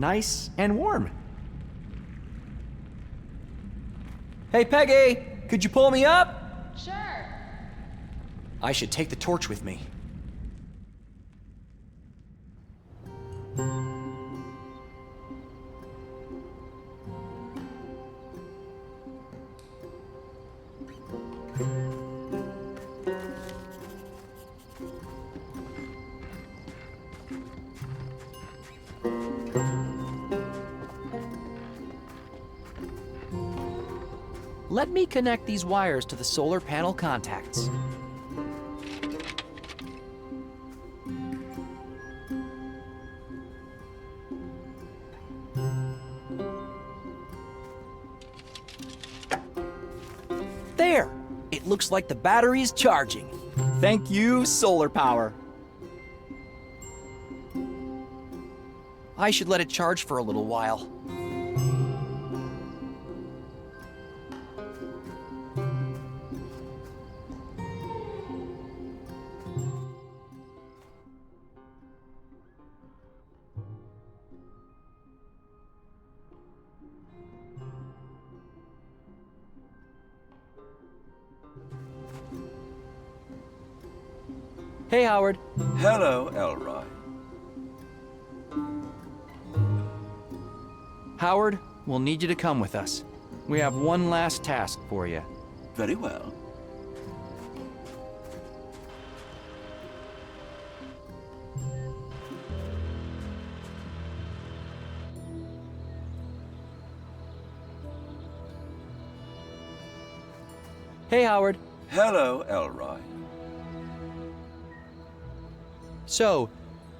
nice and warm. Hey, Peggie, could you pull me up? Sure. I should take the torch with me. Let me connect these wires to the solar panel contacts. There! It looks like the battery is charging. Thank you, solar power. I should let it charge for a little while. Hey, Howard. Hello, Elroy. Howard, we'll need you to come with us. We have one last task for you. Very well. Hey, Howard. Hello, Elroy. So,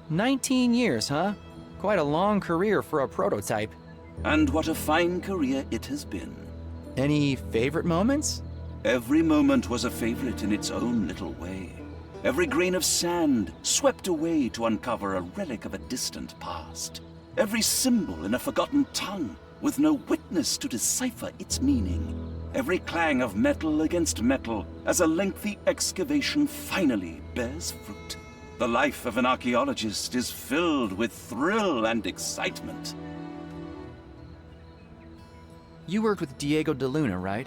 19 years, huh? Quite a long career for a prototype. And what a fine career it has been. Any favorite moments? Every moment was a favorite in its own little way. Every grain of sand swept away to uncover a relic of a distant past. Every symbol in a forgotten tongue, with no witness to decipher its meaning. Every clang of metal against metal as a lengthy excavation finally bears fruit. The life of an archaeologist is filled with thrill and excitement. You worked with Diego de Luna, right?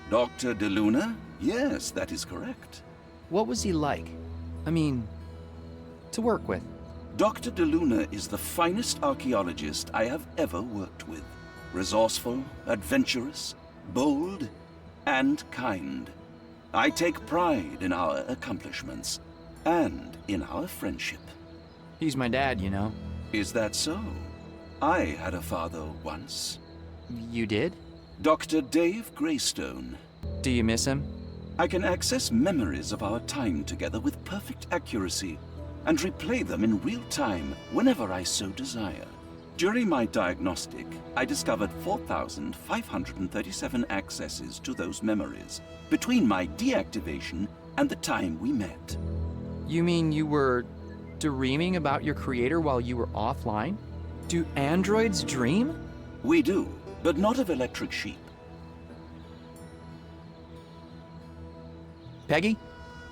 Dr. de Luna? Yes, that is correct. What was he like? I mean, to work with. Dr. de Luna is the finest archaeologist I have ever worked with. Resourceful, adventurous, bold, and kind. I take pride in our accomplishments. And in our friendship. He's my dad, you know. Is that so? I had a father once. You did? Dr. Dave Greystone. Do you miss him? I can access memories of our time together with perfect accuracy and replay them in real time whenever I so desire. During my diagnostic, I discovered 4,537 accesses to those memories between my deactivation and the time we met. You mean you were dreaming about your creator while you were offline? Do androids dream? We do, but not of electric sheep. Peggie?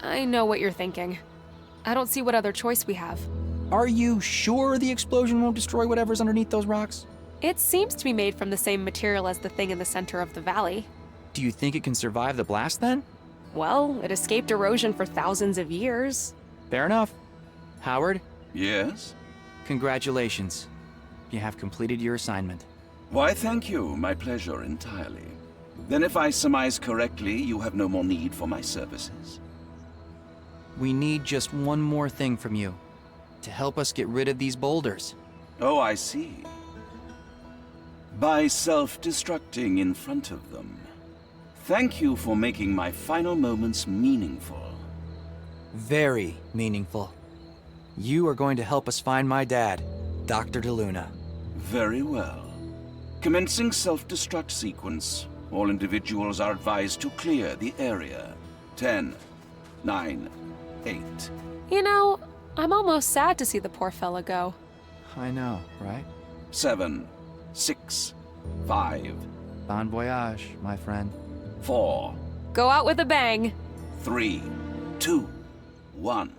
I know what you're thinking. I don't see what other choice we have. Are you sure the explosion won't destroy whatever's underneath those rocks? It seems to be made from the same material as the thing in the center of the valley. Do you think it can survive the blast then? Well, it escaped erosion for thousands of years. Fair enough. Howard, Yes? congratulations. You have completed your assignment. Why, thank you. My pleasure entirely. Then if I surmise correctly, you have no more need for my services. We need just one more thing from you to help us get rid of these boulders. Oh, I see. By self-destructing in front of them. Thank you for making my final moments meaningful. Very meaningful. You are going to help us find my dad, Dr. de Luna. Very well. Commencing self-destruct sequence. All individuals are advised to clear the area. 10, 9, 8. You know, I'm almost sad to see the poor fella go. I know, right? 7, 6, 5, Bon voyage, my friend. 4, Go out with a bang. 3, 2, 1.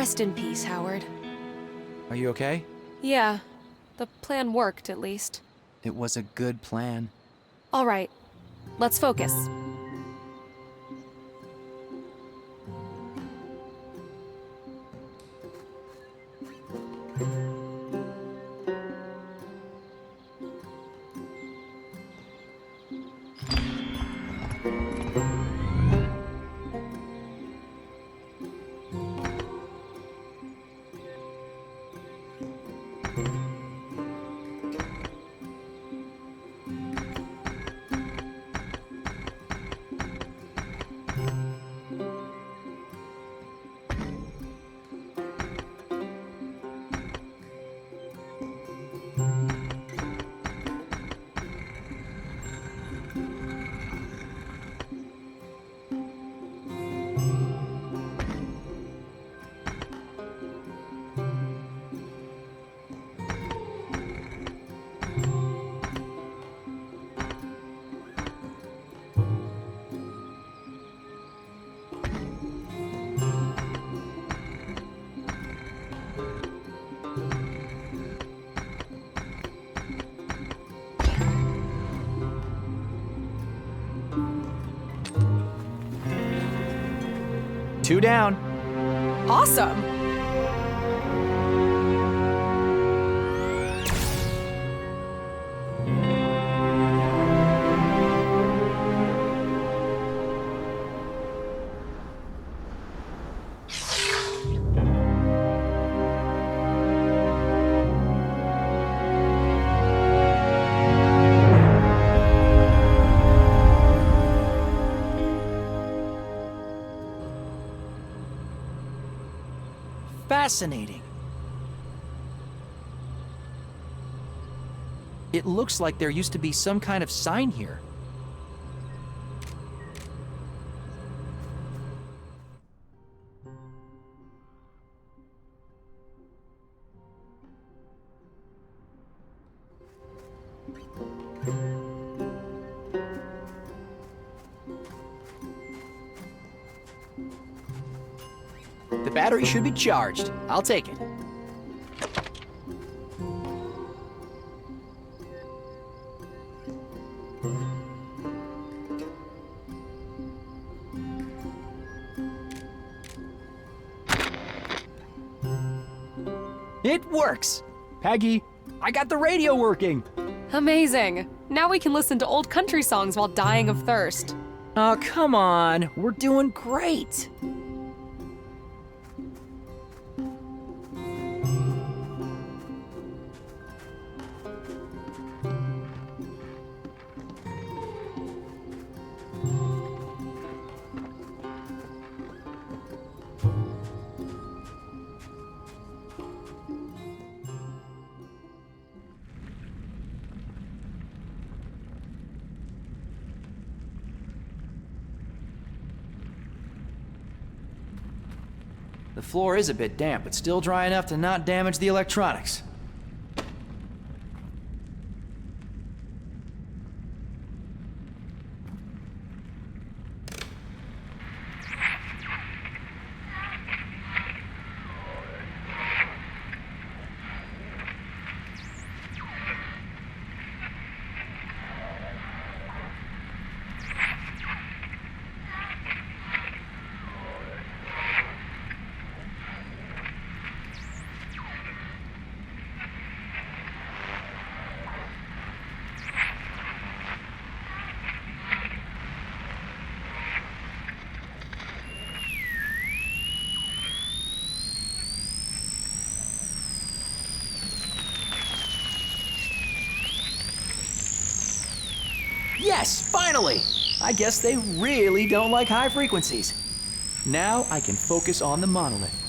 Rest in peace, Howard. Are you okay? Yeah, the plan worked, at least. It was a good plan. All right, let's focus. Two down. Awesome! Fascinating. It looks like there used to be some kind of sign here. The battery should be charged. I'll take it. It works! Peggie, I got the radio working! Amazing! Now we can listen to old country songs while dying of thirst. Oh, come on. We're doing great. The floor is a bit damp, but still dry enough to not damage the electronics. Yes, finally! I guess they really don't like high frequencies. Now I can focus on the monolith.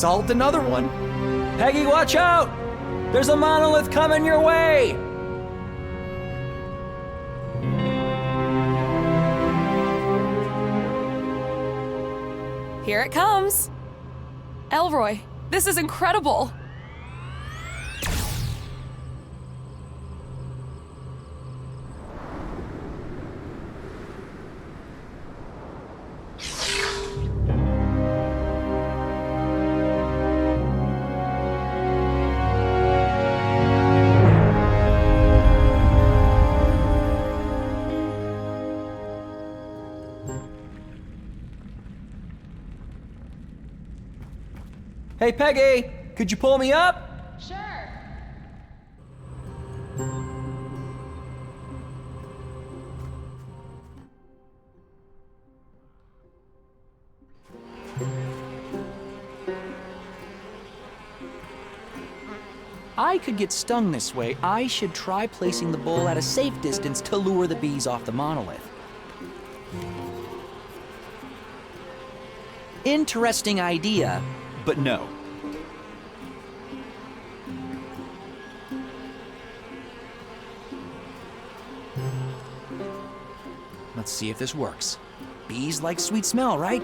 Assault another one. Peggie, watch out! There's a monolith coming your way! Here it comes. Elroy, this is incredible. Hey, Peggie, could you pull me up? Sure. I could get stung this way. I should try placing the bowl at a safe distance to lure the bees off the monolith. Interesting idea, but no. Let's see if this works. Bees like sweet smell, right?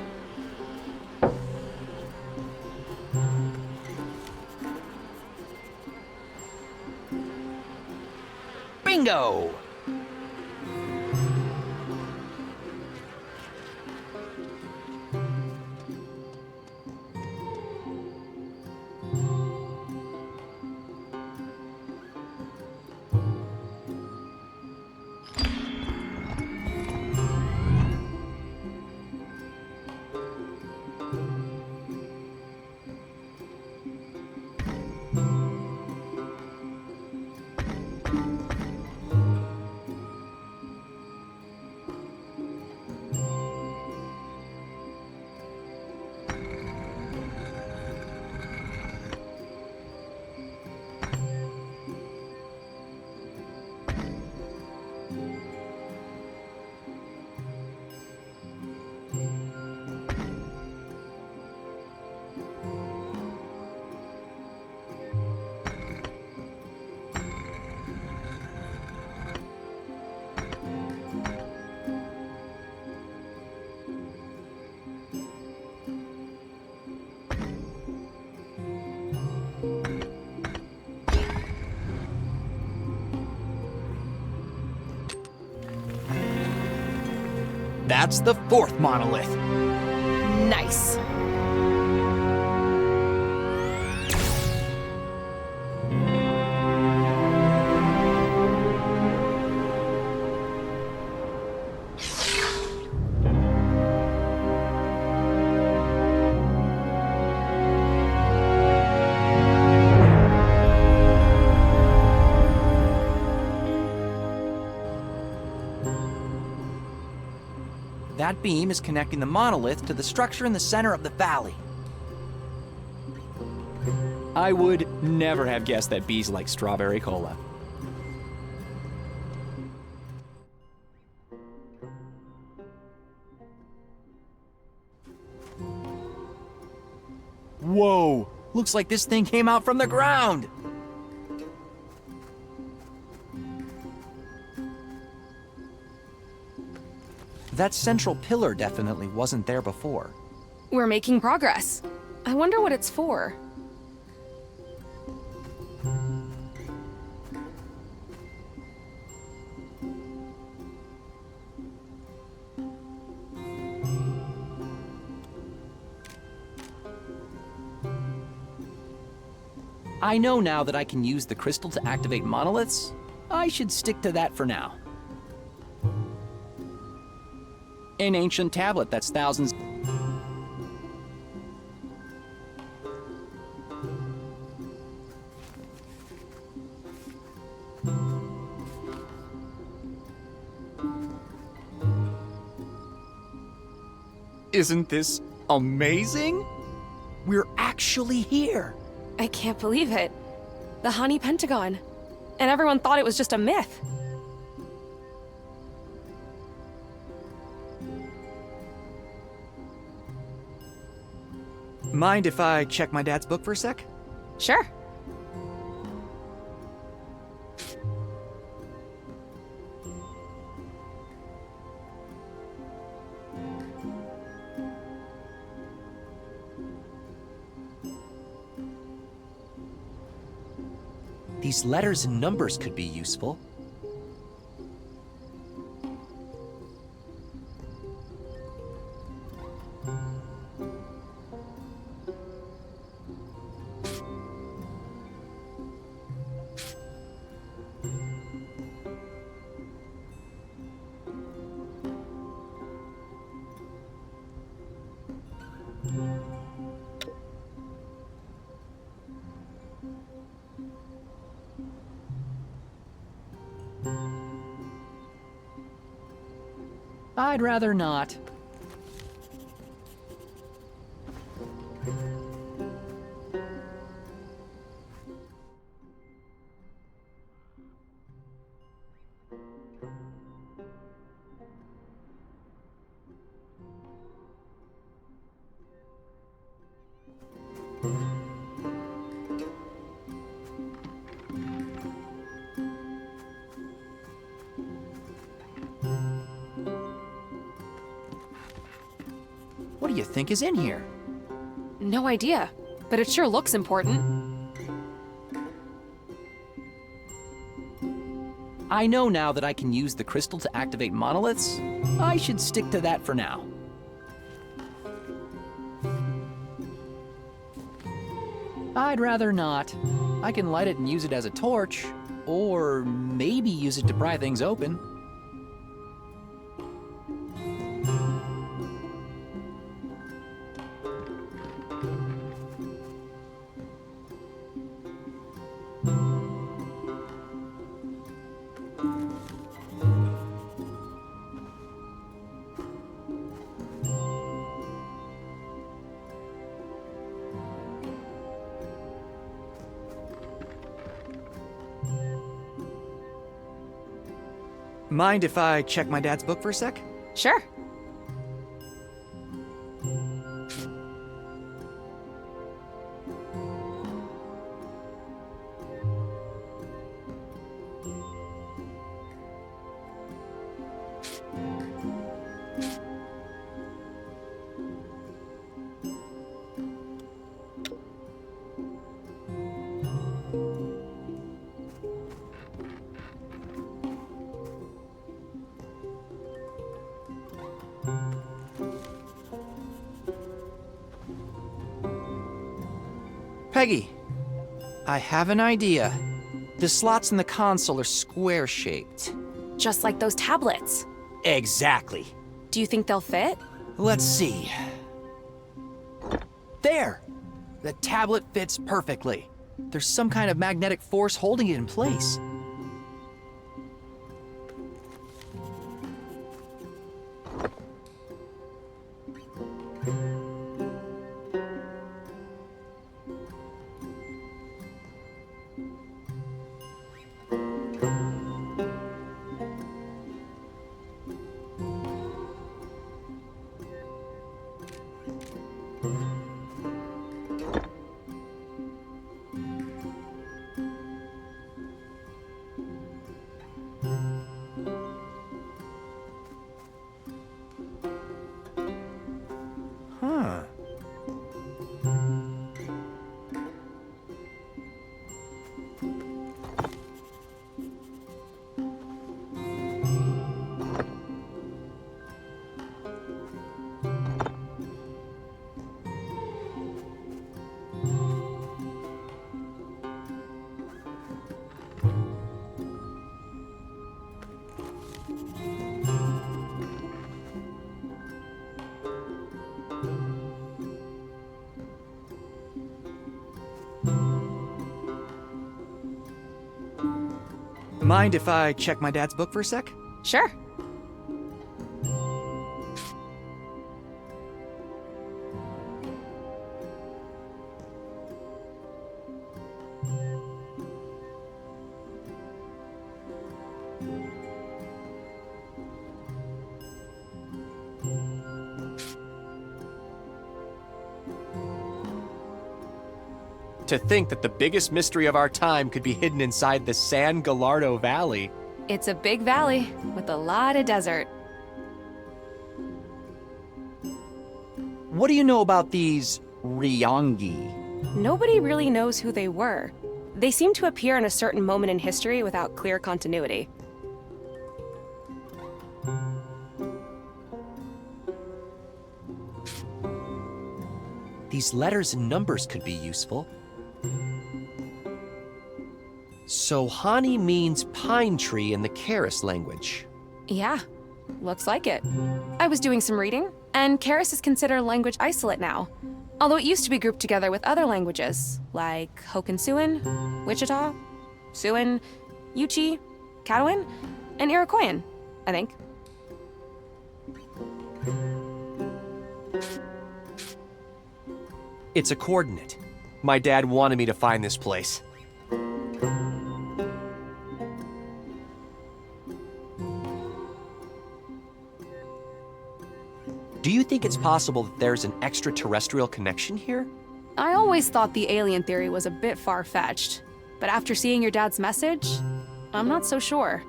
Bingo! That's the fourth monolith. Nice. That beam is connecting the monolith to the structure in the center of the valley. I would never have guessed that bees like strawberry cola. Whoa! Looks like this thing came out from the ground! That central pillar definitely wasn't there before. We're making progress. I wonder what it's for. I know now that I can use the crystal to activate monoliths. I should stick to that for now. An ancient tablet that's thousands... Isn't this amazing? We're actually here. I can't believe it. The honey pentagon. And everyone thought it was just a myth. Mind if I check my dad's book for a sec? Sure. These letters and numbers could be useful. I'd rather not. What do you think is in here? No idea, but it sure looks important. I know now that I can use the crystal to activate monoliths. I should stick to that for now. I'd rather not. I can light it and use it as a torch, or maybe use it to pry things open. Mind if I check my dad's book for a sec? Sure. Peggie, I have an idea. The slots in the console are square-shaped. Just like those tablets. Exactly. Do you think they'll fit? Let's see. There! The tablet fits perfectly. There's some kind of magnetic force holding it in place. Huh. Mind if I check my dad's book for a sec? Sure. To think that the biggest mystery of our time could be hidden inside the San Gallardo Valley. It's a big valley with a lot of desert. What do you know about these Ryongi? Nobody really knows who they were. They seem to appear in a certain moment in history without clear continuity. These letters and numbers could be useful. So Hani means pine tree in the Keris language. Yeah, looks like it. I was doing some reading, and Keris is considered a language isolate now. Although it used to be grouped together with other languages, like Hokansuan, Wichita, Siouan, Yuchi, Caddoan, and Iroquoian, I think. It's a coordinate. My dad wanted me to find this place. Do you think it's possible that there's an extraterrestrial connection here? I always thought the alien theory was a bit far-fetched, but after seeing your dad's message, I'm not so sure.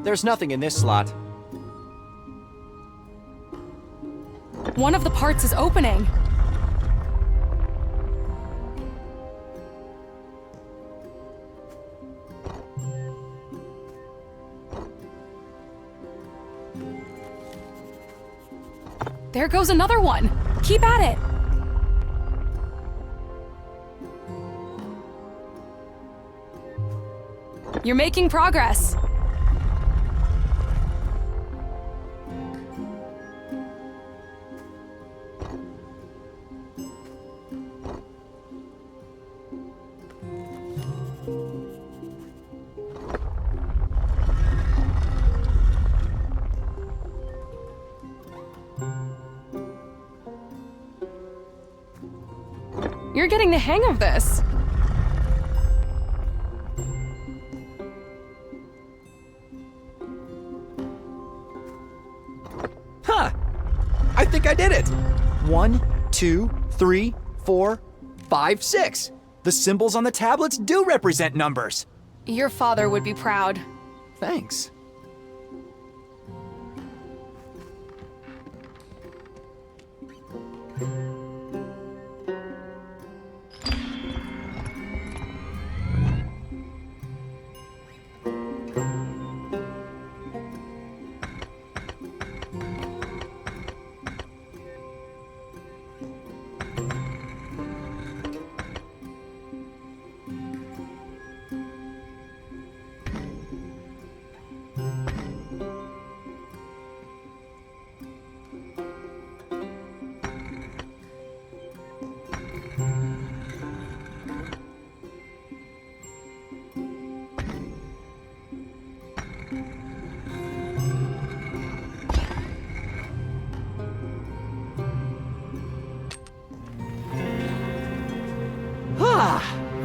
There's nothing in this slot. One of the parts is opening. There goes another one. Keep at it. You're making progress. You're getting the hang of this. Huh! I think I did it! 1, 2, 3, 4, 5, 6. The symbols on the tablets do represent numbers. Your father would be proud. Thanks.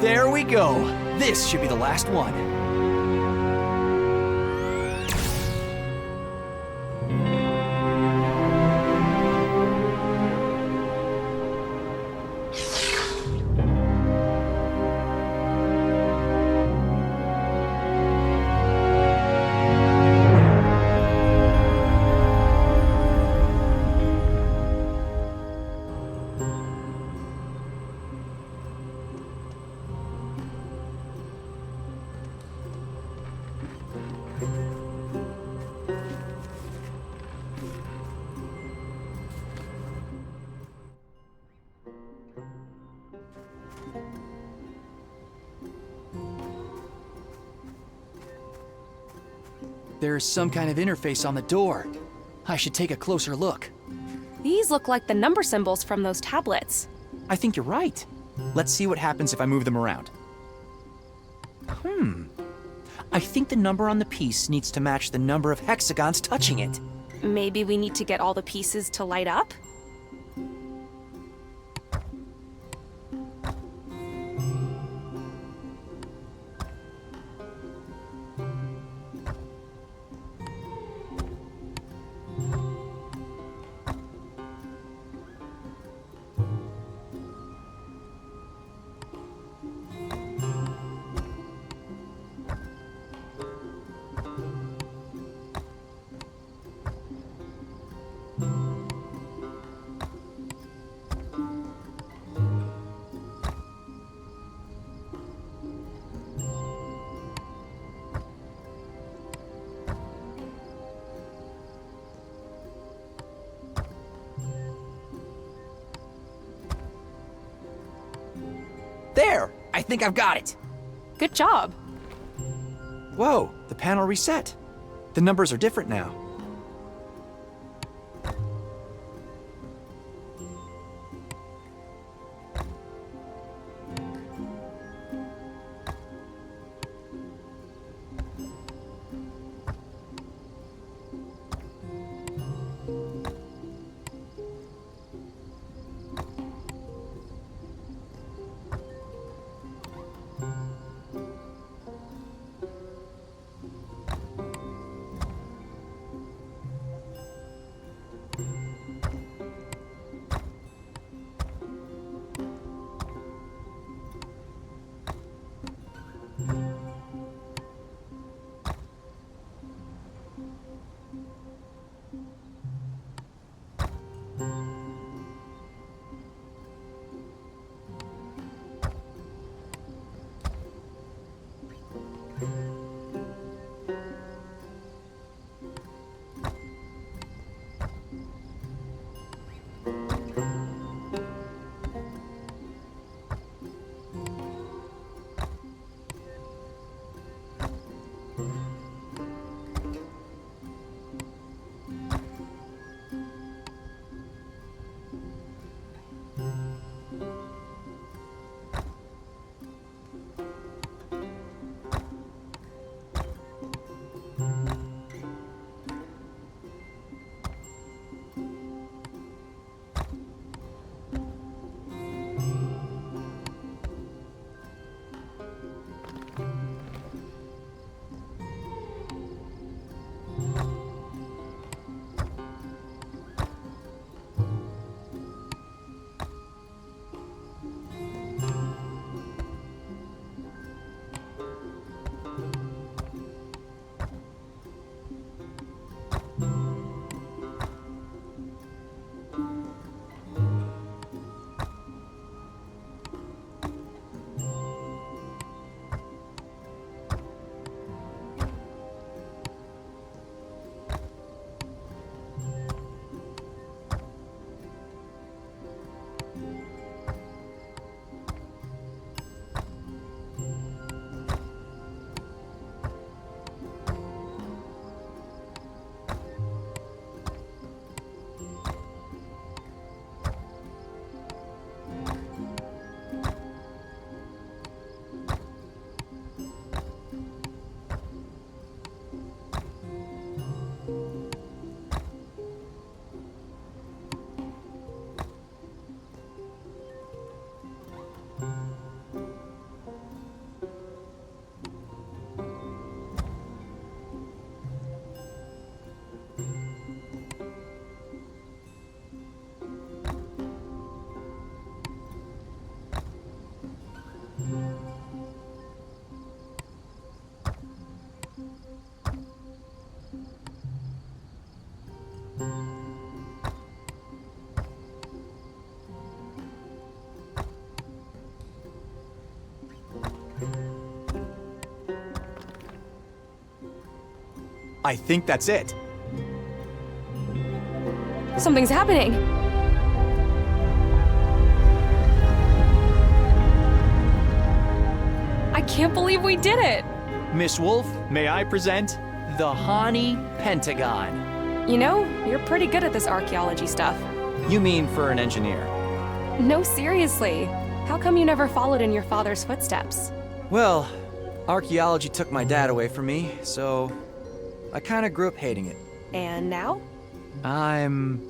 There we go. This should be the last one. There's some kind of interface on the door. I should take a closer look. These look like the number symbols from those tablets. I think you're right. Let's see what happens if I move them around. I think the number on the piece needs to match the number of hexagons touching it. Maybe we need to get all the pieces to light up? There! I think I've got it! Good job. Whoa, the panel reset. The numbers are different now. I think that's it. Something's happening. I can't believe we did it. Miss Wolf, May I present The Hani Pentagon. You know, you're pretty good at this archaeology stuff. You mean for an engineer? No, seriously. How come you never followed in your father's footsteps? Well, archaeology took my dad away from me, so I kind of grew up hating it. And now? I'm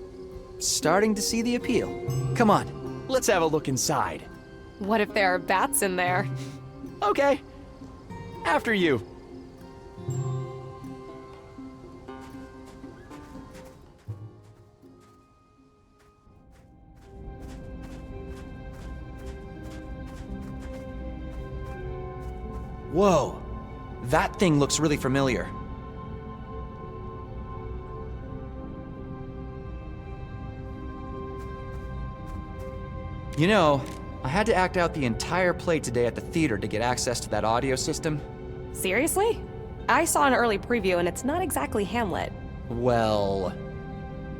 starting to see the appeal. Come on, let's have a look inside. What if there are bats in there? Okay. After you. Whoa, that thing looks really familiar. You know, I had to act out the entire play today at the theater to get access to that audio system. Seriously? I saw an early preview and it's not exactly Hamlet. Well,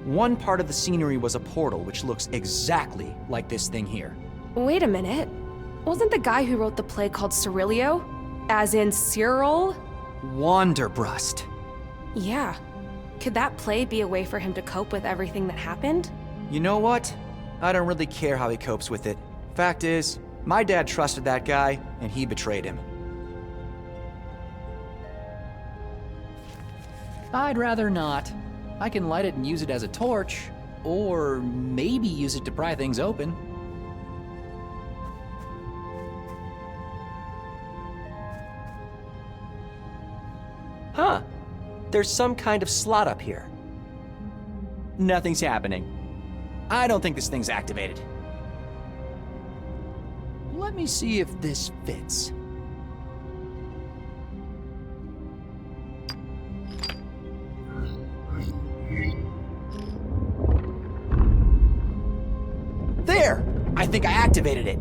one part of the scenery was a portal which looks exactly like this thing here. Wait a minute. Wasn't the guy who wrote the play called Cyrilio? As in Cyril? Wanderbrust. Yeah. Could that play be a way for him to cope with everything that happened? You know what? I don't really care how he copes with it. Fact is, my dad trusted that guy, and he betrayed him. I'd rather not. I can light it and use it as a torch, or maybe use it to pry things open. Huh. There's some kind of slot up here. Nothing's happening. I don't think this thing's activated. Let me see if this fits. There! I think I activated it.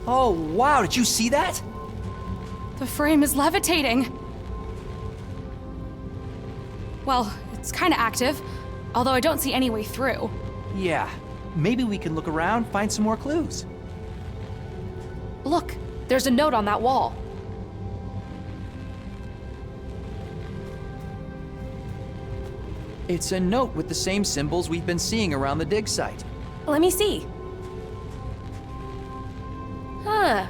Oh, wow, did you see that? The frame is levitating. Well, it's kind of active, although I don't see any way through. Yeah, maybe we can look around, find some more clues. Look, there's a note on that wall. It's a note with the same symbols we've been seeing around the dig site. Let me see. Huh.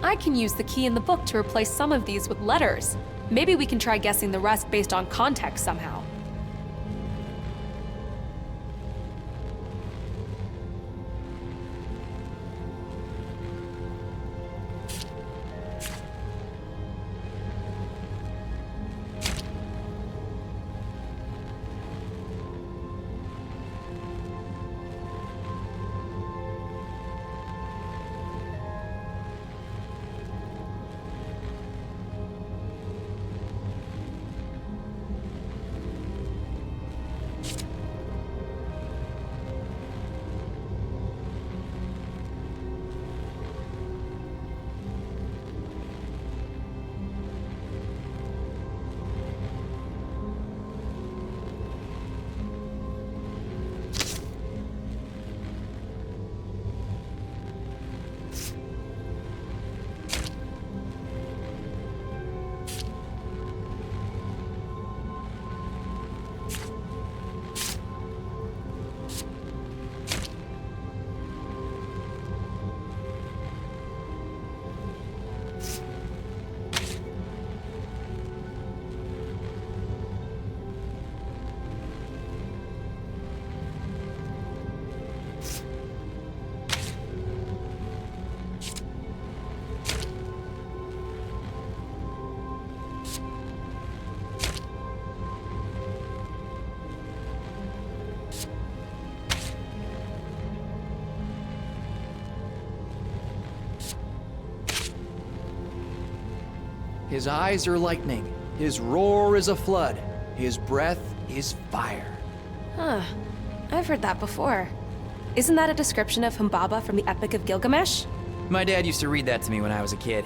I can use the key in the book to replace some of these with letters. Maybe we can try guessing the rest based on context somehow. His eyes are lightning. His roar is a flood. His breath is fire. Huh. I've heard that before. Isn't that a description of Humbaba from the Epic of Gilgamesh? My dad used to read that to me when I was a kid.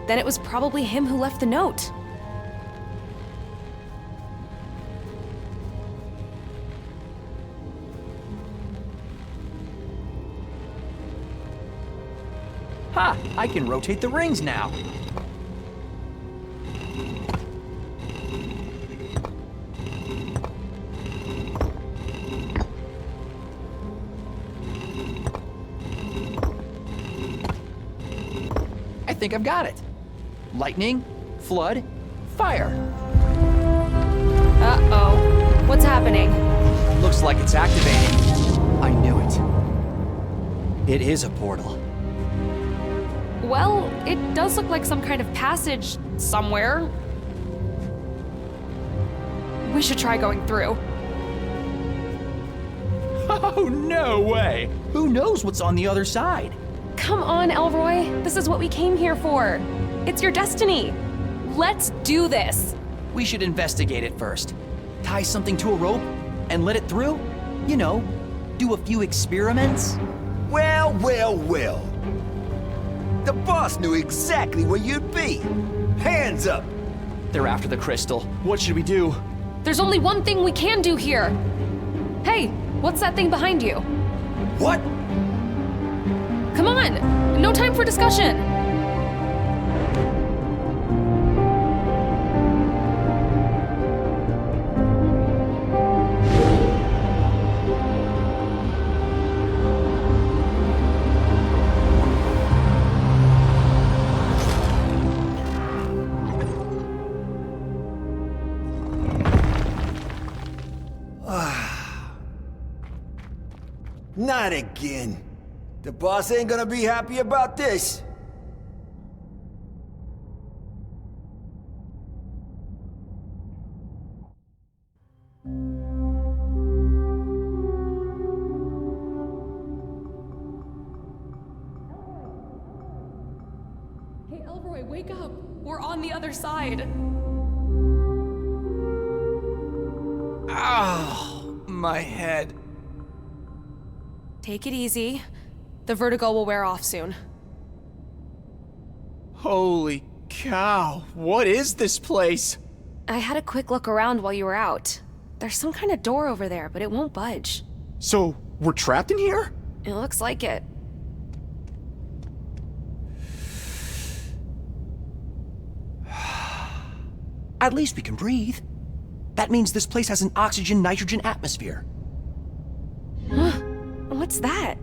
Then it was probably him who left the note. Ha! I can rotate the rings now. I think I've got it. Lightning, flood, fire. Uh-oh. What's happening? Looks like it's activating. I knew it. It is a portal. Well, it does look like some kind of passage somewhere. We should try going through. Oh, no way! Who knows what's on the other side? Come on, Elroy. This is what we came here for. It's your destiny. Let's do this. We should investigate it first. Tie something to a rope and let it through? You know, do a few experiments? Well, well, well. The boss knew exactly where you'd be. Hands up! They're after the crystal. What should we do? There's only one thing we can do here. Hey, what's that thing behind you? What? Come on, no time for discussion. Not again. The boss ain't gonna be happy about this. Hey, Elroy, wake up. We're on the other side. Ow, my head. Take it easy. The vertigo will wear off soon. Holy cow, what is this place? I had a quick look around while you were out. There's some kind of door over there, but it won't budge. So, we're trapped in here? It looks like it. At least we can breathe. That means this place has an oxygen-nitrogen atmosphere. Huh? What's that?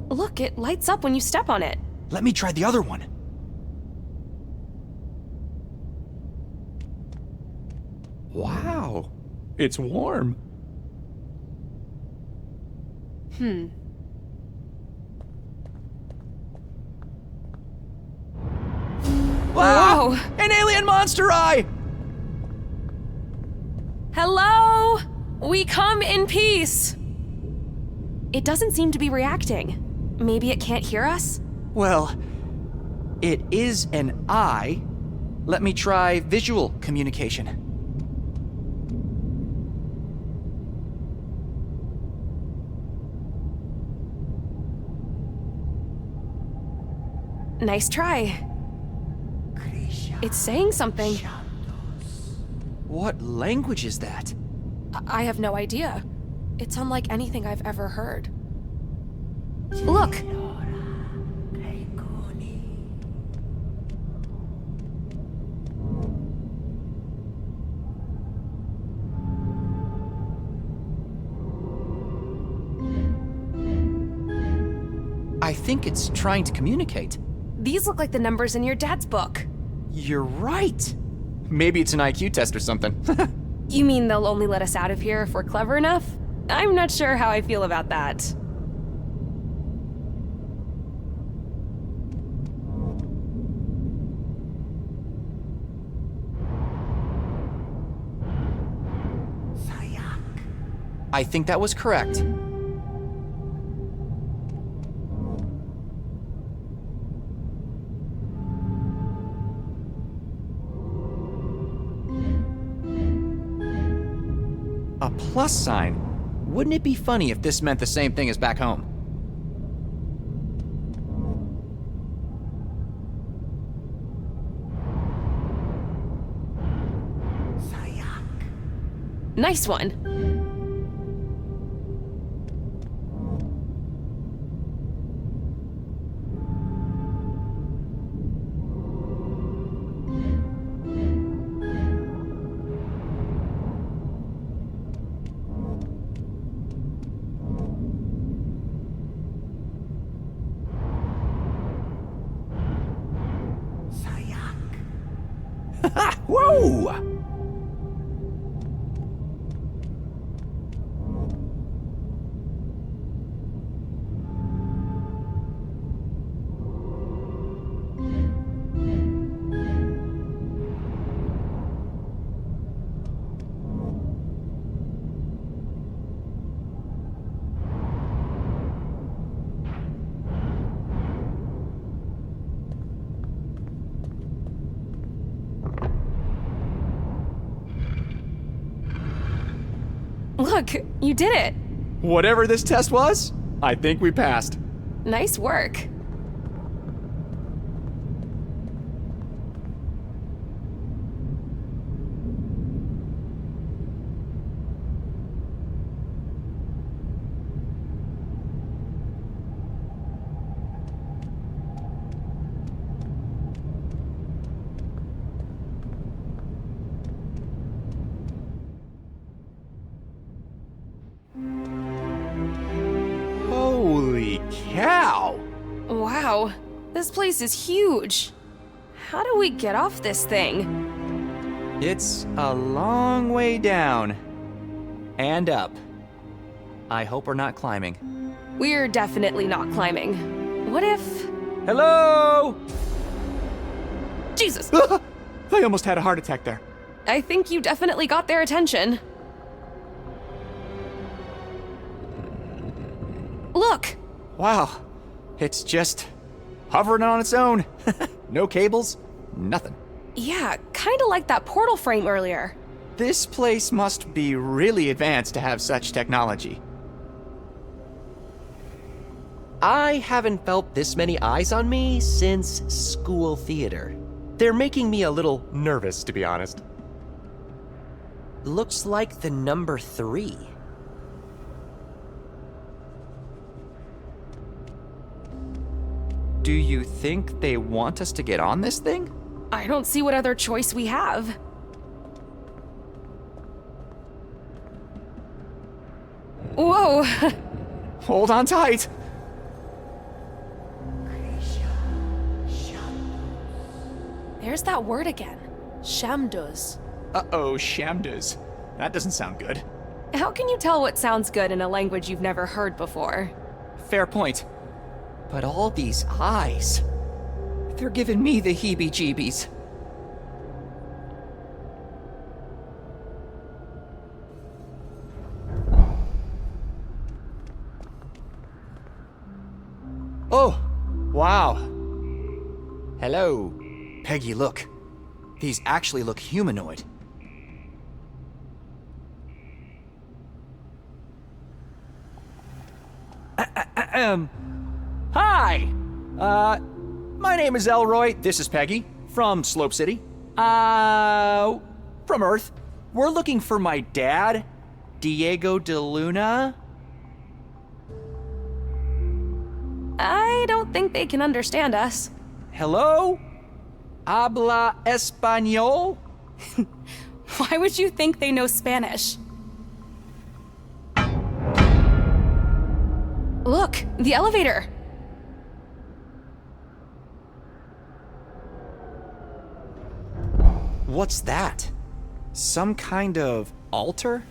Look, it lights up when you step on it. Let me try the other one. Wow, it's warm. Whoa! An alien monster eye! Hello? We come in peace. It doesn't seem to be reacting. Maybe it can't hear us? Well, it is an eye. Let me try visual communication. Nice try. It's saying something. What language is that? I have no idea. It's unlike anything I've ever heard. Look! I think it's trying to communicate. These look like the numbers in your dad's book. You're right. Maybe it's an IQ test or something. You mean they'll only let us out of here if we're clever enough? I'm not sure how I feel about that. I think that was correct. A plus sign? Wouldn't it be funny if this meant the same thing as back home? Nice one. Ha! Whoa! Look, you did it. Whatever this test was, I think we passed. Nice work. Holy cow! Wow, this place is huge. How do we get off this thing? It's a long way down. And up. I hope we're not climbing. We're definitely not climbing. What if... Hello! Jesus! I almost had a heart attack there. I think you definitely got their attention. Look! Wow, it's just hovering on its own. No cables, nothing. Yeah, kinda like that portal frame earlier. This place must be really advanced to have such technology. I haven't felt this many eyes on me since school theater. They're making me a little nervous, to be honest. Looks like the number 3. Do you think they want us to get on this thing? I don't see what other choice we have. Whoa! Hold on tight. There's that word again. Shamduz. Uh-oh, Shamduz. That doesn't sound good. How can you tell what sounds good in a language you've never heard before? Fair point. But all these eyes, they're giving me the heebie-jeebies. Oh, wow. Hello. Peggy, look. These actually look humanoid. Hi! My name is Elroy. This is Peggy from Slope City. From Earth. We're looking for my dad, Diego de Luna. I don't think they can understand us. Hello? Habla Español? Why would you think they know Spanish? Look, the elevator. What's that? Some kind of altar?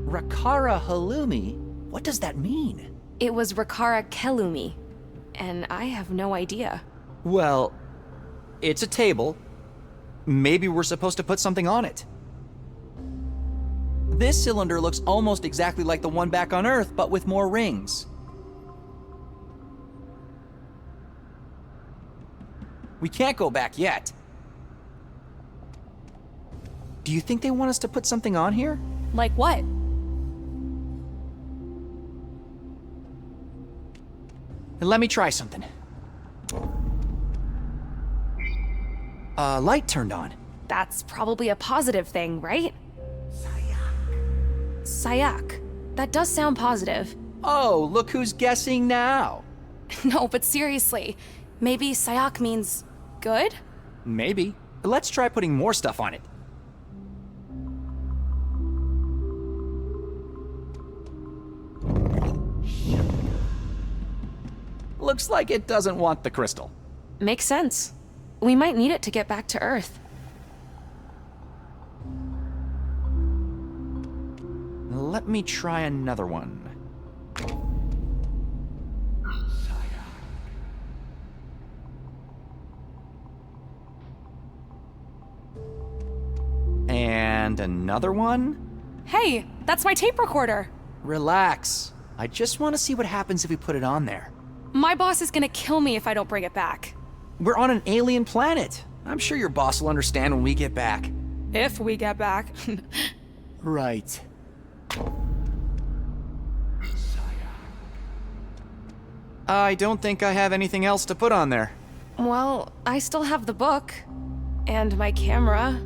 Rakara Halumi? What does that mean? It was Rakara Kelumi, and I have no idea. Well, it's a table. Maybe we're supposed to put something on it. This cylinder looks almost exactly like the one back on Earth, but with more rings. We can't go back yet. Do you think they want us to put something on here? Like what? Let me try something. Light turned on. That's probably a positive thing, right? Sayak. That does sound positive. Oh, look who's guessing now. No, but seriously, maybe Sayak means good? Maybe. Let's try putting more stuff on it. Looks like it doesn't want the crystal. Makes sense. We might need it to get back to Earth. Let me try another one. And another one? Hey, that's my tape recorder. Relax. I just want to see what happens if we put it on there. My boss is gonna kill me if I don't bring it back. We're on an alien planet. I'm sure your boss will understand when we get back. If we get back. Right. I don't think I have anything else to put on there. Well, I still have the book. And my camera.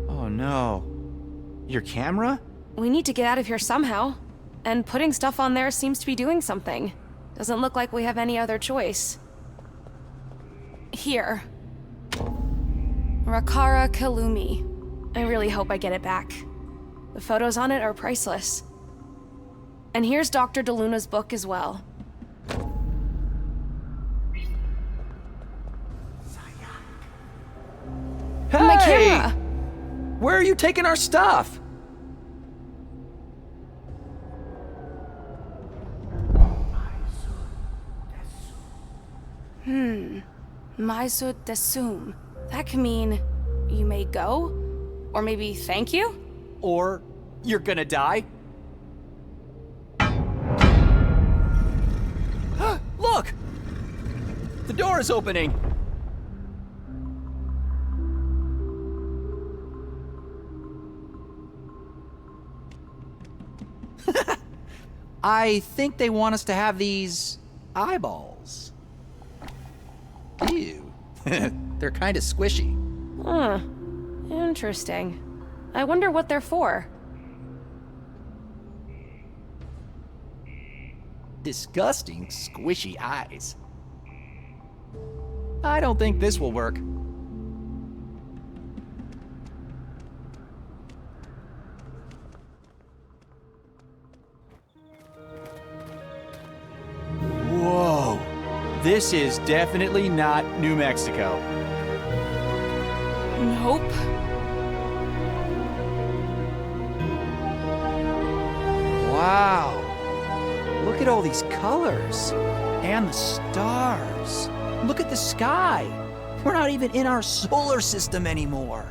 Oh no. Your camera? We need to get out of here somehow. And putting stuff on there seems to be doing something. Doesn't look like we have any other choice. Here. Rakara Kalumi. I really hope I get it back. The photos on it are priceless. And here's Dr. DeLuna's book as well. Hey! My camera! Where are you taking our stuff? Maisud desum. That can mean you may go? Or maybe thank you? Or you're gonna die? Look! The door is opening! I think they want us to have these eyeballs. Ew. They're kind of squishy. Huh. Interesting. I wonder what they're for. Disgusting, squishy eyes. I don't think this will work. Whoa. This is definitely not New Mexico. Nope. Wow. Look at all these colors. And the stars. Look at the sky. We're not even in our solar system anymore.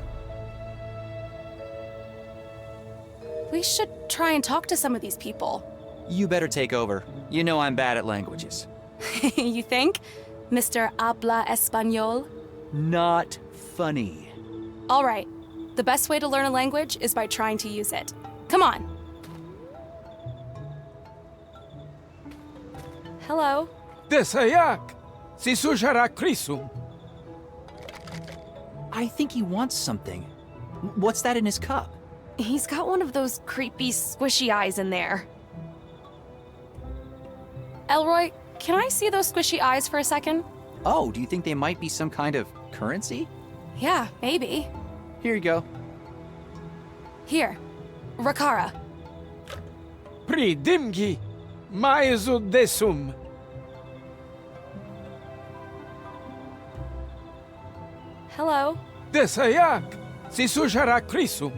We should try and talk to some of these people. You better take over. You know I'm bad at languages. You think? Mr. Habla Español? Not funny. All right. The best way to learn a language is by trying to use it. Come on. Hello. Desayak, si sujara krisum. I think he wants something. What's that in his cup? He's got one of those creepy, squishy eyes in there. Elroy, can I see those squishy eyes for a second? Oh, do you think they might be some kind of currency? Yeah, maybe. Here you go. Here. Rakara. Pridimgi, maizu desum. Hello. Desayak, si sujara krisum.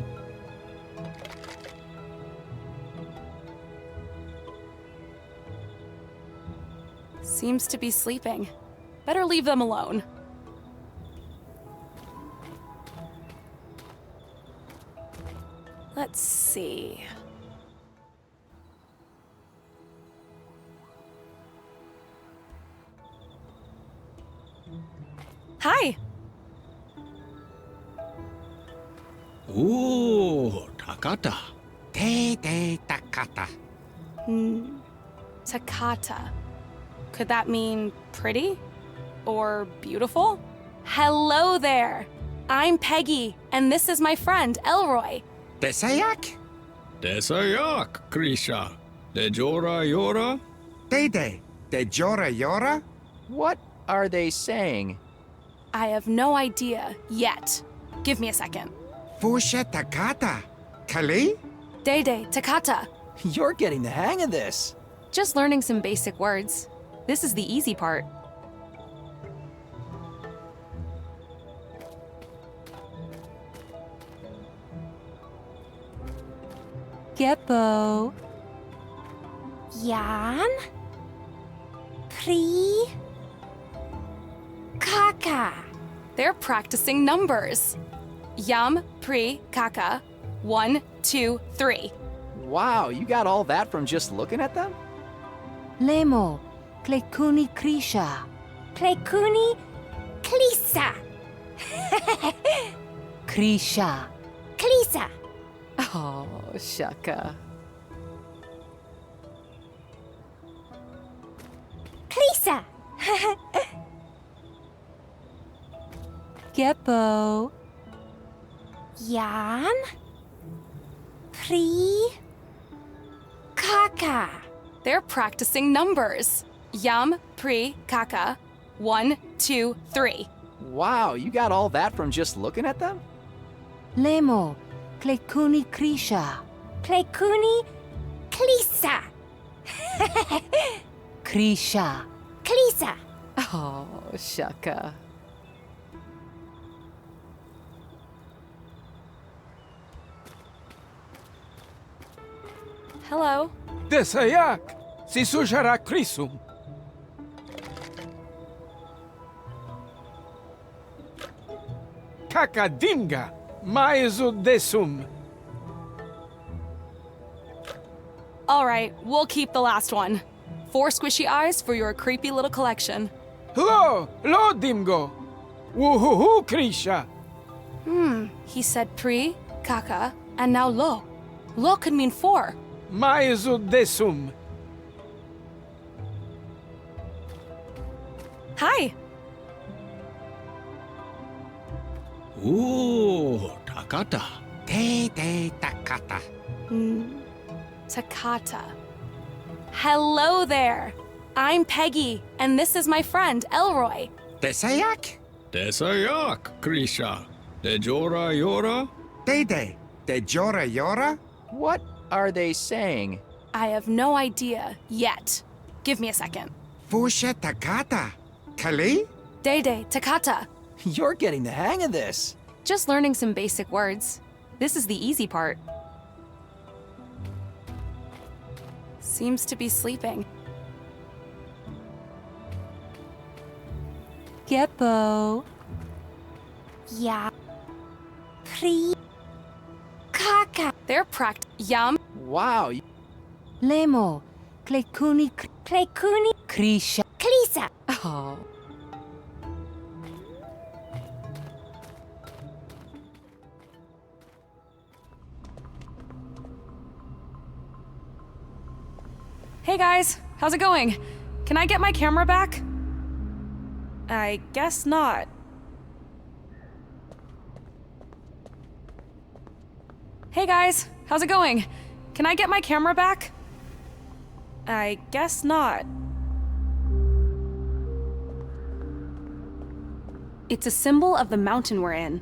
Seems to be sleeping. Better leave them alone. Let's see. Hi. Ooh, Takata. Te Takata. Takata. Could that mean pretty? Or beautiful? Hello there! I'm Peggie, and this is my friend, Elroy. Desayak? Desayak, Krisha. De Jora Yora? Dede, de Jora Yora? What are they saying? I have no idea yet. Give me a second. Fusha Takata. Kali? Dede, Takata. You're getting the hang of this. Just learning some basic words. This is the easy part. Geppo. Jan. Pri. Kaka. They're practicing numbers. Yam, pri, kaka. 1, 2, 3. Wow, you got all that from just looking at them? Lemo. Klekuni Krisha. Klekuni Klisa. Krisha. Klisa. Oh, Shaka. Klisa. Geppo. Jan. Pri. Kaka. They're practicing numbers. Yam, pri, kaka. 1, 2, 3. Wow, you got all that from just looking at them? Lemo. Klekuni Krisha. Klekuni Klisa. Krisha. Klisa. Oh, Shaka. Hello. Desayak, si sujará crisum. Kakadinga, mais o desum. All right, we'll keep the last one. 4 squishy eyes for your creepy little collection. Lo dimgo. Woohoo, Krisha. He said pri, kaka, and now lo. Lo could mean 4. Mais o desum. Hi. Takata. Te takata. Takata. Hello there. I'm Peggie, and this is my friend, Elroy. Desayak. Desayak, Krisha. De Jora Yora? Dede. De Jora Yora? What are they saying? I have no idea yet. Give me a second. Fusha takata. Kali? Dede, Takata. You're getting the hang of this. Just learning some basic words. This is the easy part. Seems to be sleeping. Geppo. Ja. Pri. Kaka. They're Yum. Wow, Lemo. Klekuni Krisha. Klisa. Oh. Hey guys, how's it going? Can I get my camera back? I guess not. Hey guys, how's it going? Can I get my camera back? I guess not. It's a symbol of the mountain we're in.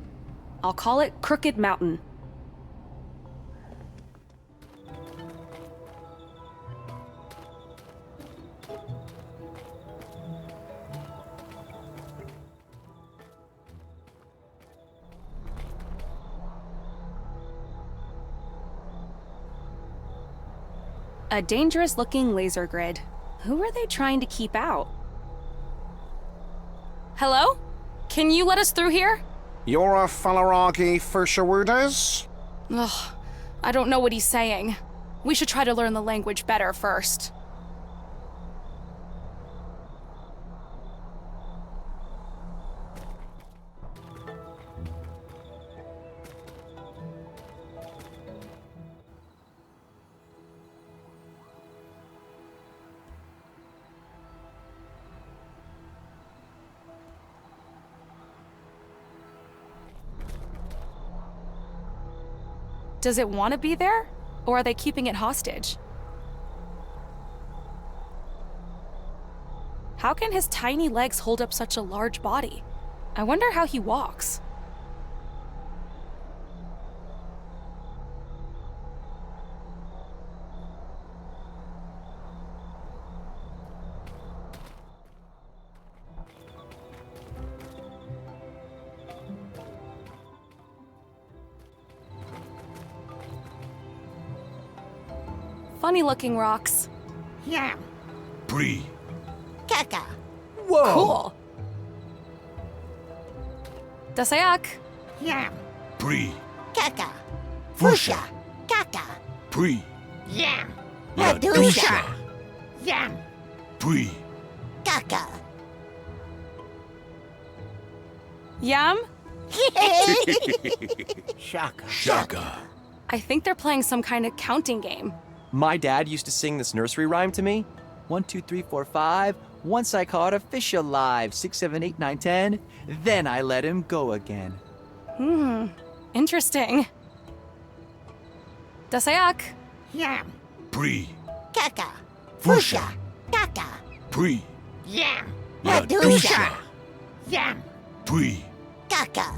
I'll call it Crooked Mountain. A dangerous-looking laser grid. Who are they trying to keep out? Hello? Can you let us through here? You're a Falaragi Fushawudas? Ugh, I don't know what he's saying. We should try to learn the language better first. Does it want to be there? Or are they keeping it hostage? How can his tiny legs hold up such a large body? I wonder how he walks. funny-looking rocks. Yam. Pre. Kaka. Whoa! Cool. Dasayak. Yam. Pre. Kaka. Fusha. Kaka. Pre. Yam. Ladusha. Yam. Pre. Kaka. Yam? Shaka. Shaka. I think they're playing some kind of counting game. My dad used to sing this nursery rhyme to me. 1, 2, 3, 4, 5. Once I caught a fish alive. 6, 7, 8, 9, 10. Then I let him go again. Interesting. Dasayak. Yam. Pre. Kaka. Fusha. Kaka. Pre. Yam. Ladusha. Yam. Pre. Kaka.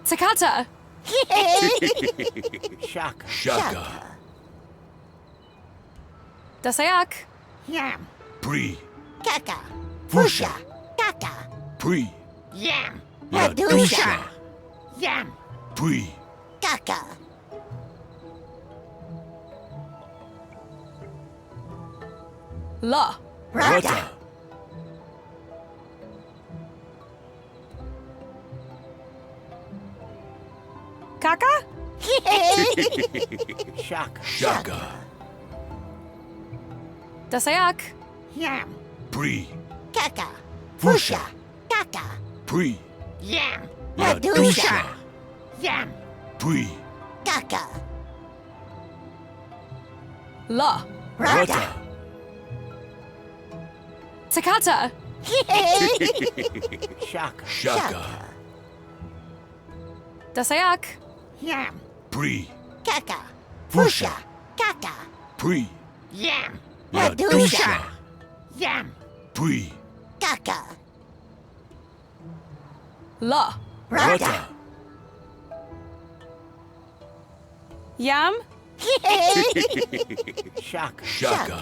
Takata. Shaka. Shaka. Dasayak. Yam. Pre. Kaka. Fusha. Kaka. Pre. Yam. Ladusha. Yam. Pre. Kaka. La. Rata. Kaka? Shaka. Shaka. Dasayak. Yam. Pre. Kaka. Fusha. Kaka. Pre. Yam. Ladusha. Yam. Pre. Kaka. La. Rata. Takata. Shaka. Shaka. Dasayak. Yam. Pre. Kaka. Fusha. Kaka. Pre. Yam. Ladusha. Yam. Pre. Kaka. La. Rata. Yam? Shaka. Shaka.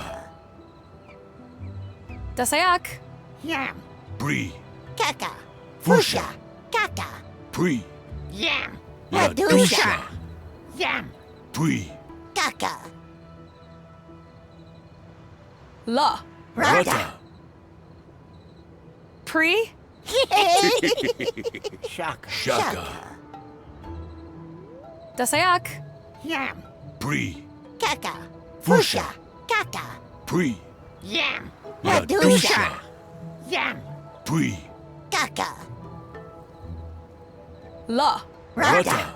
Dasayak. Yam. Pre. Kaka. Fusha. Kaka. Pre. Yam. Ladusha. Yam. Pre. Kaka. La. Rata. Pre? Shaka. Shaka. Dasayak. Yam. Pre. Kaka. Fusha. Kaka. Pre. Yam. Ladusha. Yam. Pre. Kaka. La. Rata.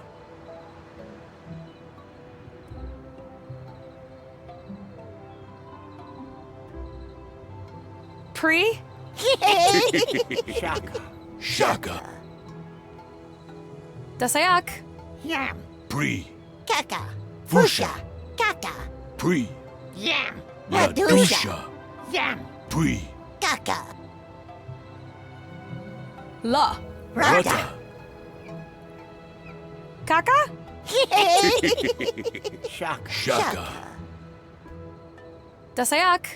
Pre? Shaka. Shaka. Dasayak. Yam. Pre. Kaka. Fusha. Kaka. Pre. Yam. Ladusha. Yam. Pre. Kaka. La. Rata. Kaka? Shaka. Shaka. Dasayak.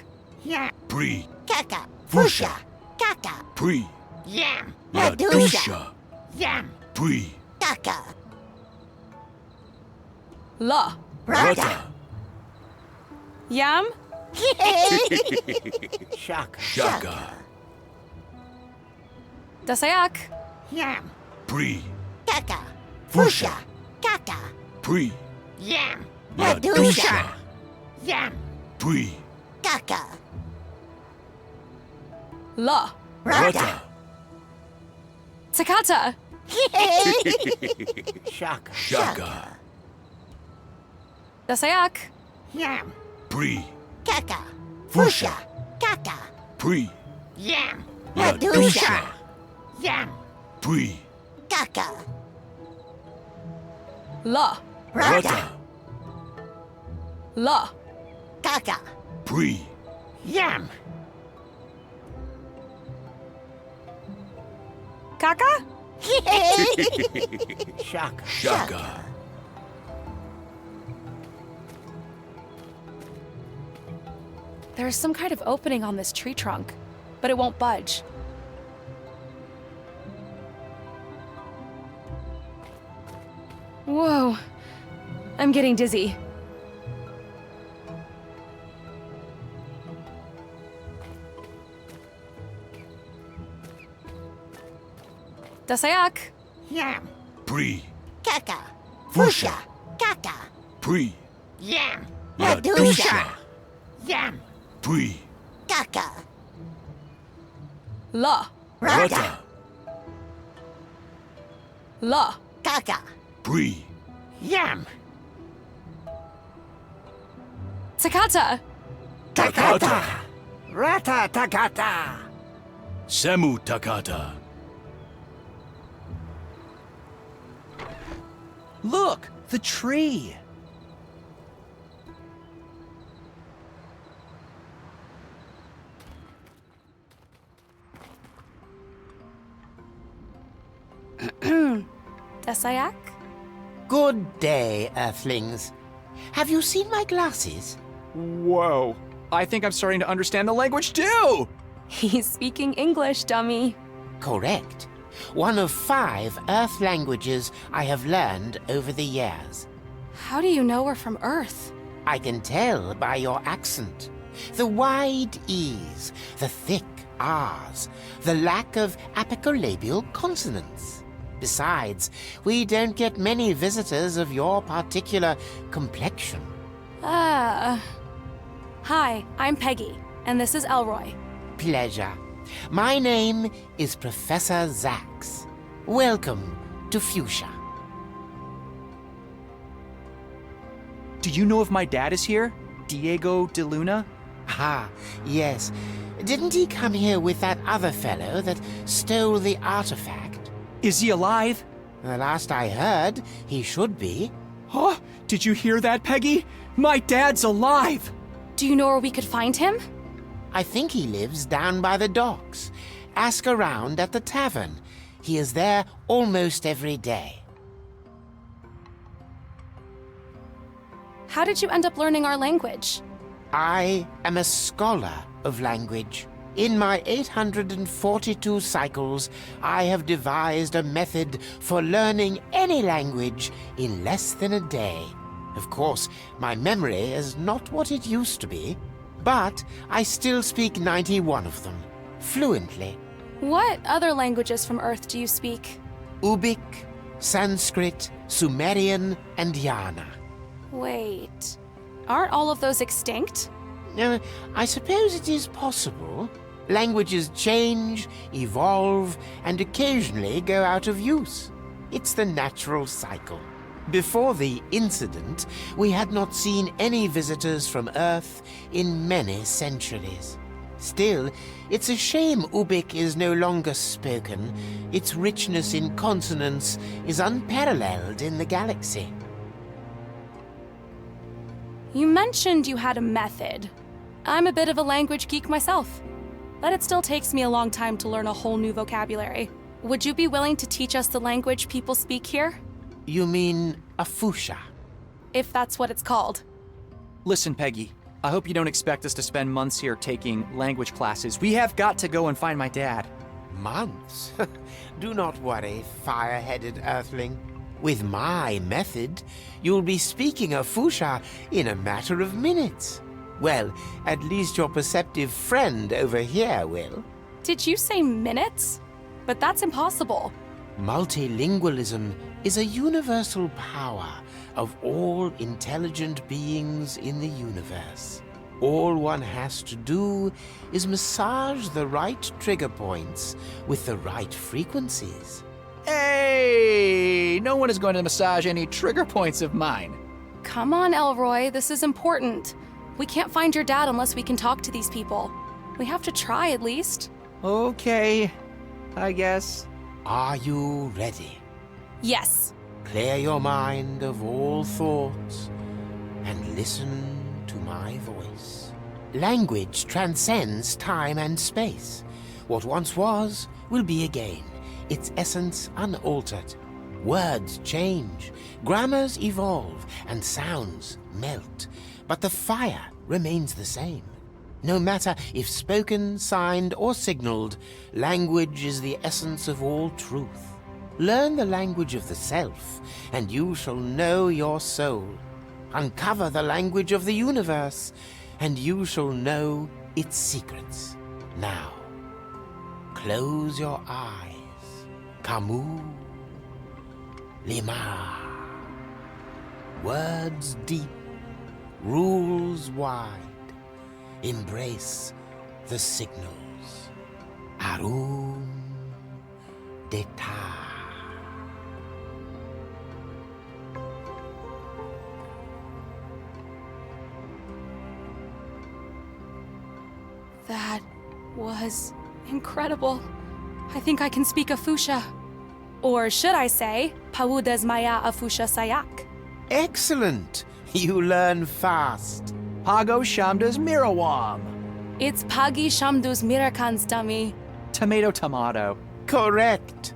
Yam. Pre. Kaka. Fusha. Kaka. Pre. Yam. Ladusha. Yam. Pre. Kaka. La. Rata. Yam? Shaka. Shaka. Dasayak. Yam. Pre. Kaka. Fusha. Kaka. Pre. Yam. Ladusha. Yam. Pre. Kaka. La. Rata. Takata. Shaka. Shaka. Dasayak. Yam. Pre. Kaka. Fusha. Kaka. Pre. Yam. Ladusha. Yam. Pre. Kaka. La. Rata. La. Kaka. Pre. Yam. Kaka? Shaka. Shaka. There's some kind of opening on this tree trunk, but it won't budge. Whoa. I'm getting dizzy. Dasayak. Yam. Pre. Kaka. Fusha. Kaka. Pre. Yam. La Dusha. Yam. Pre. Kaka. La. Rata. La. Kaka. Pre. Yam. Takata. Takata. Rata takata. Semu Takata. Look, the tree. Dasayak? Good day, Earthlings. Have you seen my glasses? Whoa. I think I'm starting to understand the language too. He's speaking English, dummy. Correct. One of 5 Earth languages I have learned over the years. How do you know we're from Earth? I can tell by your accent. The wide E's, the thick R's, the lack of apicolabial consonants. Besides, we don't get many visitors of your particular complexion. Hi, I'm Peggie, and this is Elroy. Pleasure. My name is Professor Zax. Welcome to Fuchsia. Do you know if my dad is here? Diego de Luna? Ah, yes. Didn't he come here with that other fellow that stole the artifact? Is he alive? The last I heard, he should be. Huh? Did you hear that, Peggie? My dad's alive! Do you know where we could find him? I think he lives down by the docks. Ask around at the tavern. He is there almost every day. How did you end up learning our language? I am a scholar of language. In my 842 cycles, I have devised a method for learning any language in less than a day. Of course, my memory is not what it used to be, but I still speak 91 of them, fluently. What other languages from Earth do you speak? Ubik, Sanskrit, Sumerian, and Yana. Wait, aren't all of those extinct? I suppose it is possible. Languages change, evolve, and occasionally go out of use. It's the natural cycle. Before the incident, we had not seen any visitors from Earth in many centuries. Still, it's a shame Ubik is no longer spoken. Its richness in consonants is unparalleled in the galaxy. You mentioned you had a method. I'm a bit of a language geek myself, but it still takes me a long time to learn a whole new vocabulary. Would you be willing to teach us the language people speak here? You mean a Fuchsia? If that's what it's called. Listen, Peggie, I hope you don't expect us to spend months here taking language classes. We have got to go and find my dad. Months? Do not worry, fire-headed Earthling. With my method, you'll be speaking a Fuchsia in a matter of minutes. Well, at least your perceptive friend over here will. Did you say minutes? But that's impossible. Multilingualism is a universal power of all intelligent beings in the universe. All one has to do is massage the right trigger points with the right frequencies. Hey! No one is going to massage any trigger points of mine. Come on, Elroy, this is important. We can't find your dad unless we can talk to these people. We have to try at least. Okay, I guess. Are you ready? Yes. Clear your mind of all thoughts and listen to my voice. Language transcends time and space. What once was will be again, its essence unaltered. Words change, grammars evolve, and sounds melt, but the fire remains the same. No matter if spoken, signed, or signaled, language is the essence of all truth. Learn the language of the self, and you shall know your soul. Uncover the language of the universe, and you shall know its secrets. Now, close your eyes. Camus. Lima. Words deep, rules wide. Embrace the signals. Arum Deta. That was incredible. I think I can speak Afusha. Or should I say, Paudas Maya Afusha Sayak. Excellent! You learn fast. Pago Shamdas Mirawam. It's Pagi Shamdus Mirakans, dummy. Tomato. Correct.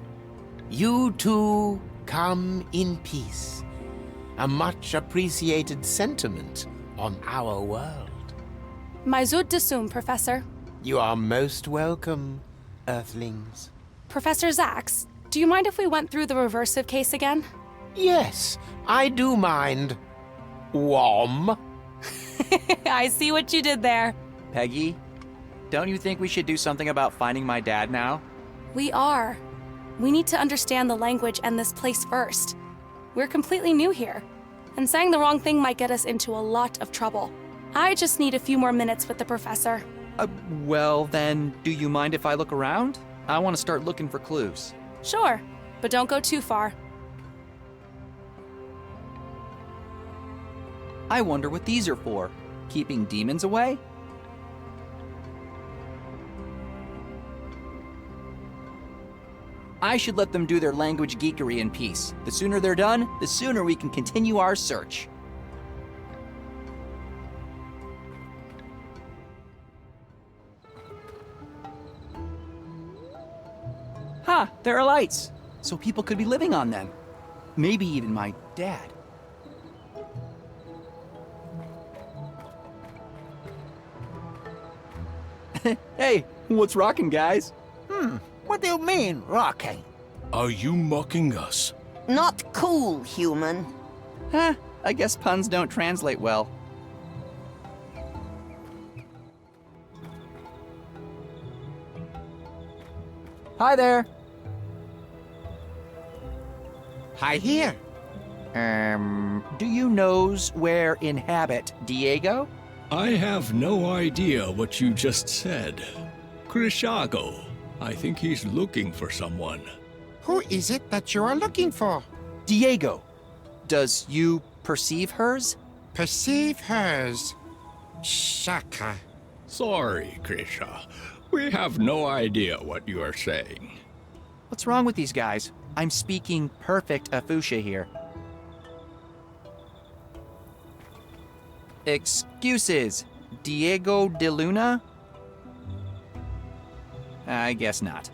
You two come in peace. A much appreciated sentiment on our world. Maizud Desum, Professor. You are most welcome, Earthlings. Professor Zax, do you mind if we went through the reversive case again? Yes, I do mind. Wom. I see what you did there. Peggy, don't you think we should do something about finding my dad now? We are. We need to understand the language and this place first. We're completely new here, and saying the wrong thing might get us into a lot of trouble. I just need a few more minutes with the professor. Well then, do you mind if I look around? I want to start looking for clues. Sure, but don't go too far. I wonder what these are for. Keeping demons away? I should let them do their language geekery in peace. The sooner they're done, the sooner we can continue our search. Ha! There are lights! So people could be living on them. Maybe even my dad. Hey, what's rocking, guys? What do you mean, rocking? Are you mocking us? Not cool, human. Huh, I guess puns don't translate well. Hi there. Hi here. Do you knows where inhabit Diego? I have no idea what you just said. Krishago. I think he's looking for someone. Who is it that you are looking for? Diego. Does you perceive hers? Perceive hers. Shaka. Sorry, Krisha. We have no idea what you are saying. What's wrong with these guys? I'm speaking perfect Afusha here. Excuses. Diego de Luna? I guess not.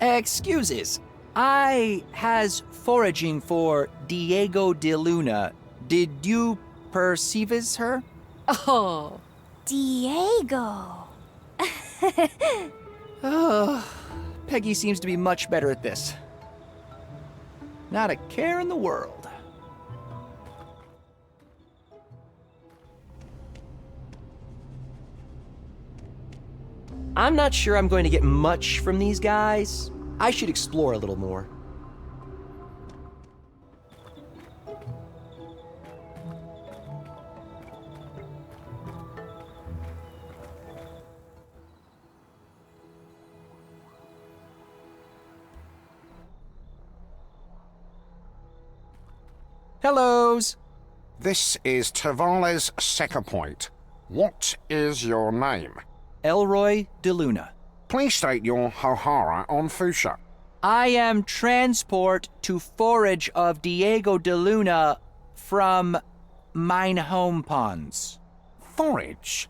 Excuses. I has foraging for Diego de Luna. Did you perceives her? Oh. Diego. Oh, Peggy seems to be much better at this. Not a care in the world. I'm not sure I'm going to get much from these guys. I should explore a little more. Hellos! This is Tavales' second point. What is your name? Elroy de Luna. Please state your Hohara on Fusha. I am transport to forage of Diego de Luna from mine home ponds. Forage?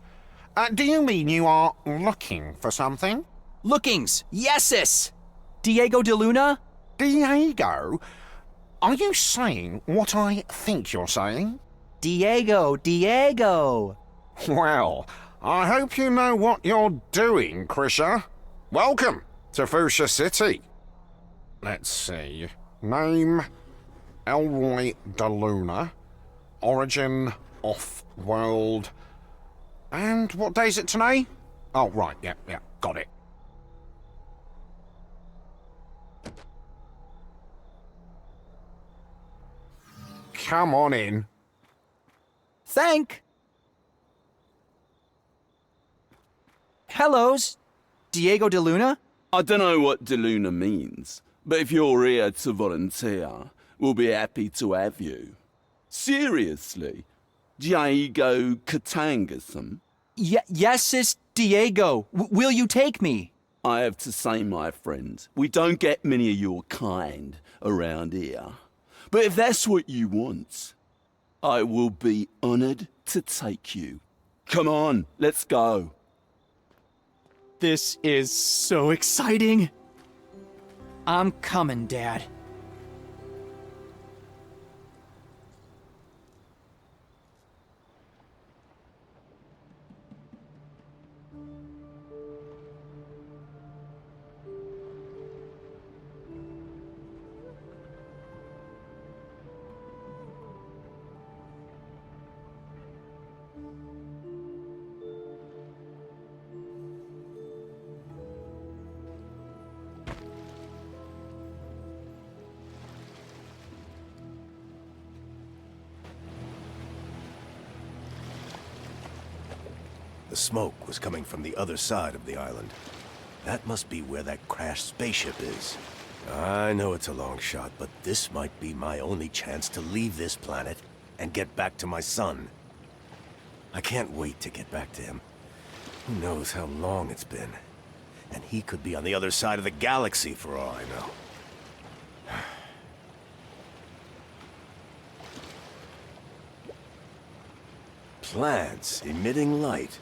Do you mean you are looking for something? Lookings, yeses! Diego de Luna? Diego? Are you saying what I think you're saying? Diego! Well, I hope you know what you're doing, Krisha. Welcome to Fuchsia City. Let's see. Name, Elroy De Luna. Origin, off-world. And what day is it today? Oh, right, yeah, got it. Come on in. Hellos, Diego de Luna? I don't know what De Luna means, but if you're here to volunteer, we'll be happy to have you. Seriously, Diego Katangasum? Yes, it's Diego. Will you take me? I have to say, my friend, we don't get many of your kind around here. But if that's what you want, I will be honored to take you. Come on, let's go. This is so exciting. I'm coming, Dad. The smoke was coming from the other side of the island. That must be where that crashed spaceship is. I know it's a long shot, but this might be my only chance to leave this planet and get back to my son. I can't wait to get back to him. Who knows how long it's been? And he could be on the other side of the galaxy for all I know. Plants emitting light.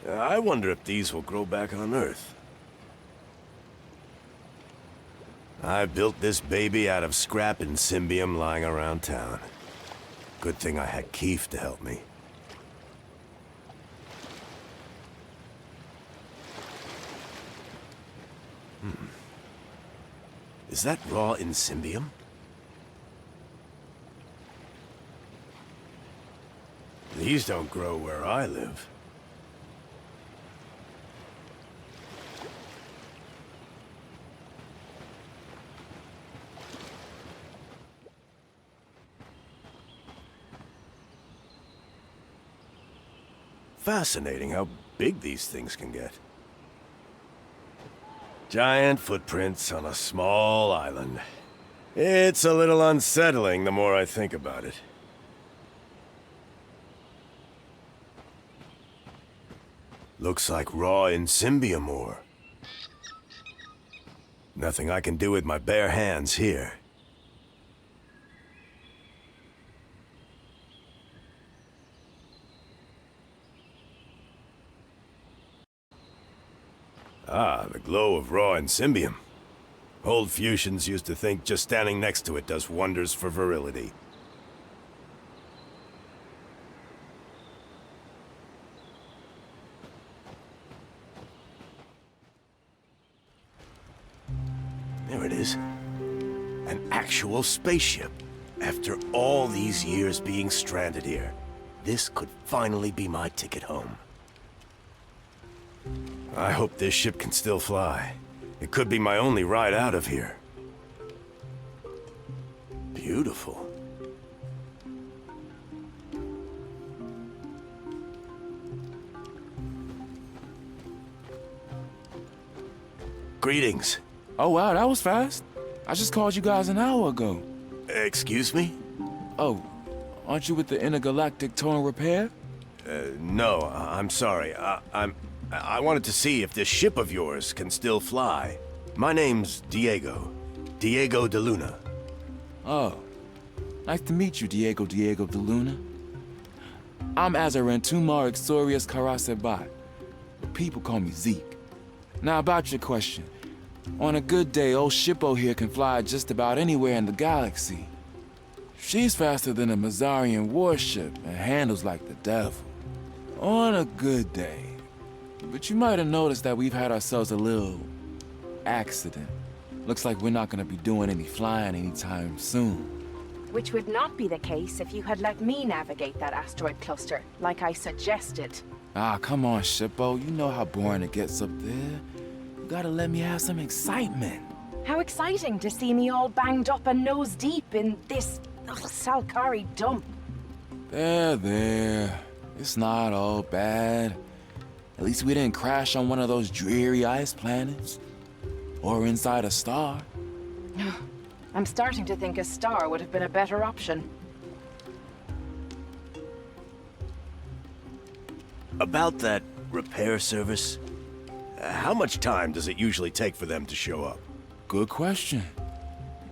I wonder if these will grow back on Earth. I built this baby out of scrap and symbium lying around town. Good thing I had Keith to help me. Is that raw insymbium? These don't grow where I live. Fascinating how big these things can get. Giant footprints on a small island. It's a little unsettling the more I think about it. Looks like raw insymbium ore. Nothing I can do with my bare hands here. Ah, the glow of raw insymbium. Old Fusians used to think just standing next to it does wonders for virility. There it is. An actual spaceship. After all these years being stranded here, this could finally be my ticket home. I hope this ship can still fly. It could be my only ride out of here. Beautiful. Greetings. Oh wow, that was fast. I just called you guys an hour ago. Excuse me? Oh, aren't you with the intergalactic tow and repair? No, I'm sorry. I wanted to see if this ship of yours can still fly. My name's Diego. Diego de Luna. Oh. Nice to meet you, Diego de Luna. I'm Azarentumar Exorius Karasebat. But people call me Zeke. Now about your question. On a good day, old Shippo here can fly just about anywhere in the galaxy. She's faster than a Mazarian warship and handles like the devil. On a good day. But you might have noticed that we've had ourselves a little accident. Looks like we're not gonna be doing any flying anytime soon. Which would not be the case if you had let me navigate that asteroid cluster, like I suggested. Ah, come on, Shippo. You know how boring it gets up there. You gotta let me have some excitement. How exciting to see me all banged up and nose deep in this Salkari dump. There. It's not all bad. At least we didn't crash on one of those dreary ice planets. Or inside a star. I'm starting to think a star would have been a better option. About that repair service, how much time does it usually take for them to show up? Good question.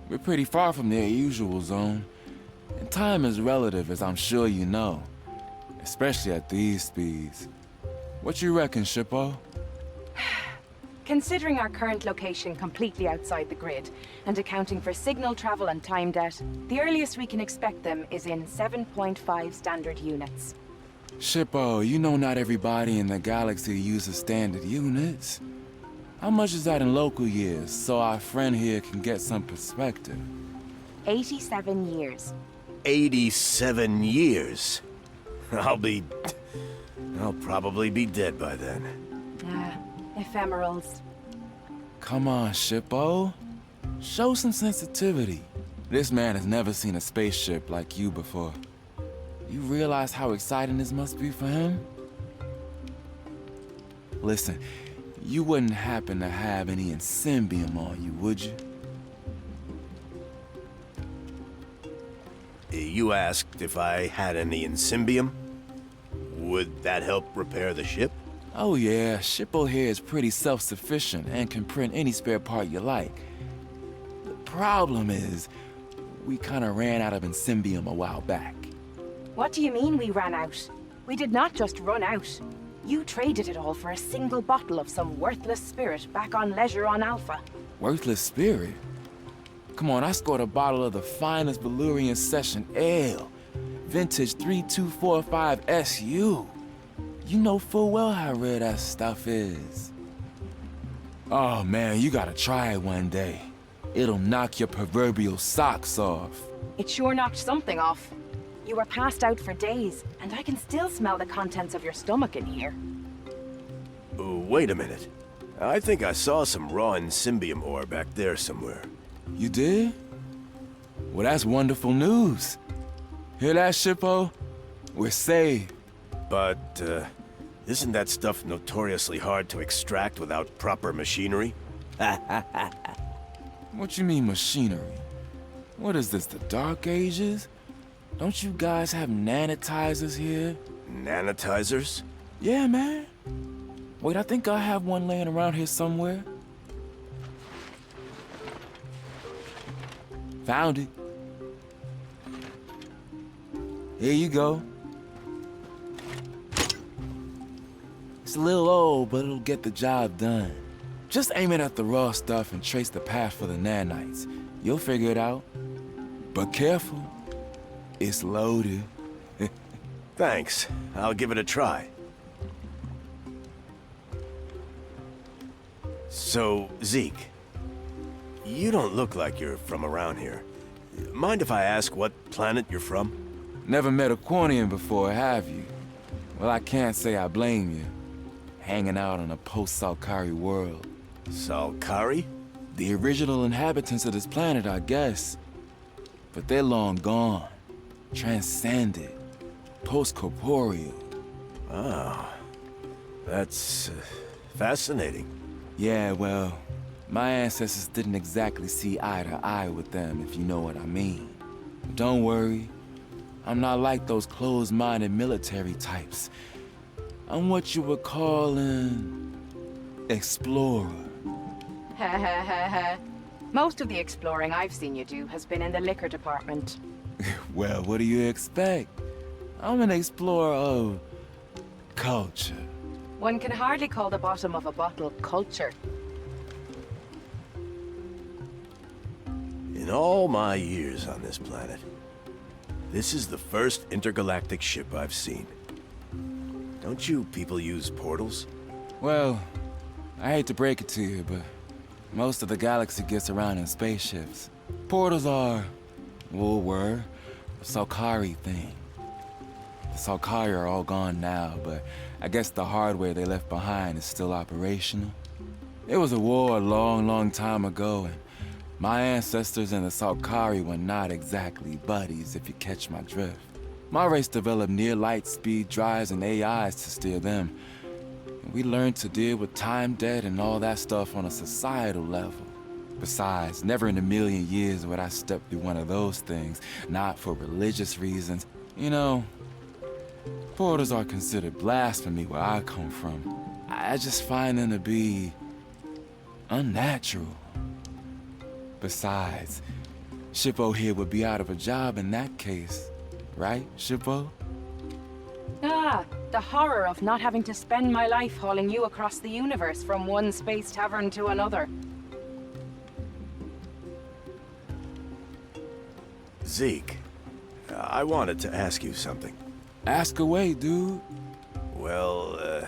We're pretty far from their usual zone. And time is relative, as I'm sure you know. Especially at these speeds. What you reckon, Shippo? Considering our current location completely outside the grid, and accounting for signal travel and time debt, the earliest we can expect them is in 7.5 standard units. Shippo, you know not everybody in the galaxy uses standard units. How much is that in local years, so our friend here can get some perspective? 87 years. 87 years? I'll probably be dead by then. Ephemerals. Come on, Shippo. Show some sensitivity. This man has never seen a spaceship like you before. You realize how exciting this must be for him? Listen, you wouldn't happen to have any Insymbium on you, would you? You asked if I had any Insymbium? Would that help repair the ship? Oh yeah, Shippo here is pretty self-sufficient and can print any spare part you like. The problem is, we kinda ran out of Insymbium a while back. What do you mean we ran out? We did not just run out. You traded it all for a single bottle of some worthless spirit back on leisure on Alpha. Worthless spirit? Come on, I scored a bottle of the finest Valyrian Session Ale. Vintage 3245 SU. You know full well how rare that stuff is. Oh man, you gotta try it one day. It'll knock your proverbial socks off. It sure knocked something off. You were passed out for days, and I can still smell the contents of your stomach in here. Wait a minute. I think I saw some raw Insymbium ore back there somewhere. You did? Well, that's wonderful news. Hear that, Shippo? We're saved. But, isn't that stuff notoriously hard to extract without proper machinery? What you mean, machinery? What is this, the Dark Ages? Don't you guys have nanitizers here? Nanitizers? Yeah, man. Wait, I think I have one laying around here somewhere. Found it. Here you go. It's a little old, but it'll get the job done. Just aim it at the raw stuff and trace the path for the nanites. You'll figure it out. But careful. It's loaded. Thanks. I'll give it a try. So, Zeke, you don't look like you're from around here. Mind if I ask what planet you're from? Never met a Quanian before, have you? Well, I can't say I blame you. Hanging out on a post-Salkari world. Salkari? The original inhabitants of this planet, I guess. But they're long gone. Transcended. Post-corporeal. Oh. That's fascinating. Yeah, well, my ancestors didn't exactly see eye to eye with them, if you know what I mean. But don't worry. I'm not like those closed-minded military types. I'm what you would call an explorer. Ha ha ha ha. Most of the exploring I've seen you do has been in the liquor department. Well, what do you expect? I'm an explorer of culture. One can hardly call the bottom of a bottle culture. In all my years on this planet, this is the first intergalactic ship I've seen. Don't you people use portals? Well, I hate to break it to you, but most of the galaxy gets around in spaceships. Portals are, well, were, a Salkari thing. The Salkari are all gone now, but I guess the hardware they left behind is still operational. It was a war a long, long time ago, and my ancestors and the Salkari were not exactly buddies, if you catch my drift. My race developed near-light speed drives and AIs to steer them. We learned to deal with time debt and all that stuff on a societal level. Besides, never in a million years would I step through one of those things, not for religious reasons. You know, portals are considered blasphemy where I come from. I just find them to be unnatural. Besides, Shippo here would be out of a job in that case. Right, Shippo? Ah, the horror of not having to spend my life hauling you across the universe from one space tavern to another. Zeke, I wanted to ask you something. Ask away, dude. Well,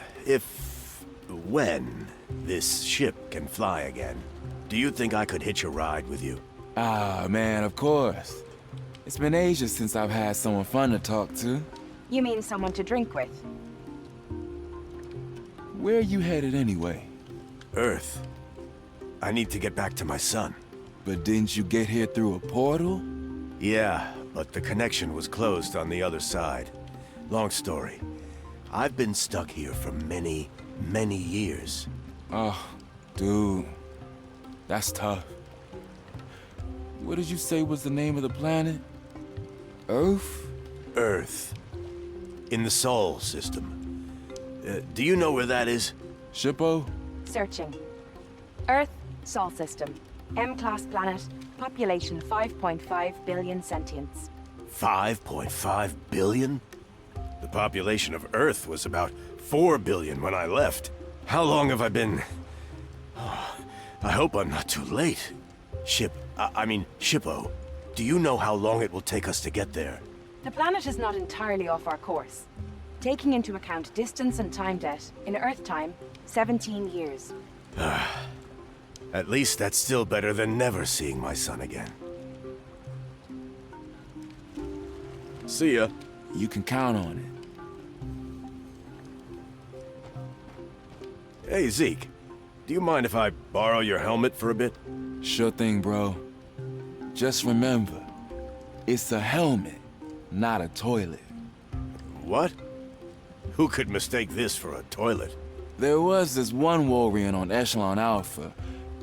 when this ship can fly again, do you think I could hitch a ride with you? Ah, man, of course. It's been ages since I've had someone fun to talk to. You mean someone to drink with? Where are you headed anyway? Earth. I need to get back to my son. But didn't you get here through a portal? Yeah, but the connection was closed on the other side. Long story. I've been stuck here for many, many years. Oh, dude. That's tough. What did you say was the name of the planet? Earth? Earth. In the Sol system. Do you know where that is? Shippo? Searching. Earth, Sol system. M-class planet. Population 5.5 billion sentients. 5.5 billion? The population of Earth was about 4 billion when I left. How long have I been... Oh, I hope I'm not too late. Shippo, do you know how long it will take us to get there? The planet is not entirely off our course. Taking into account distance and time debt, in Earth time, 17 years. At least that's still better than never seeing my son again. See ya. You can count on it. Hey, Zeke. Do you mind if I borrow your helmet for a bit? Sure thing, bro. Just remember, it's a helmet, not a toilet. What? Who could mistake this for a toilet? There was this one Warrior on Echelon Alpha.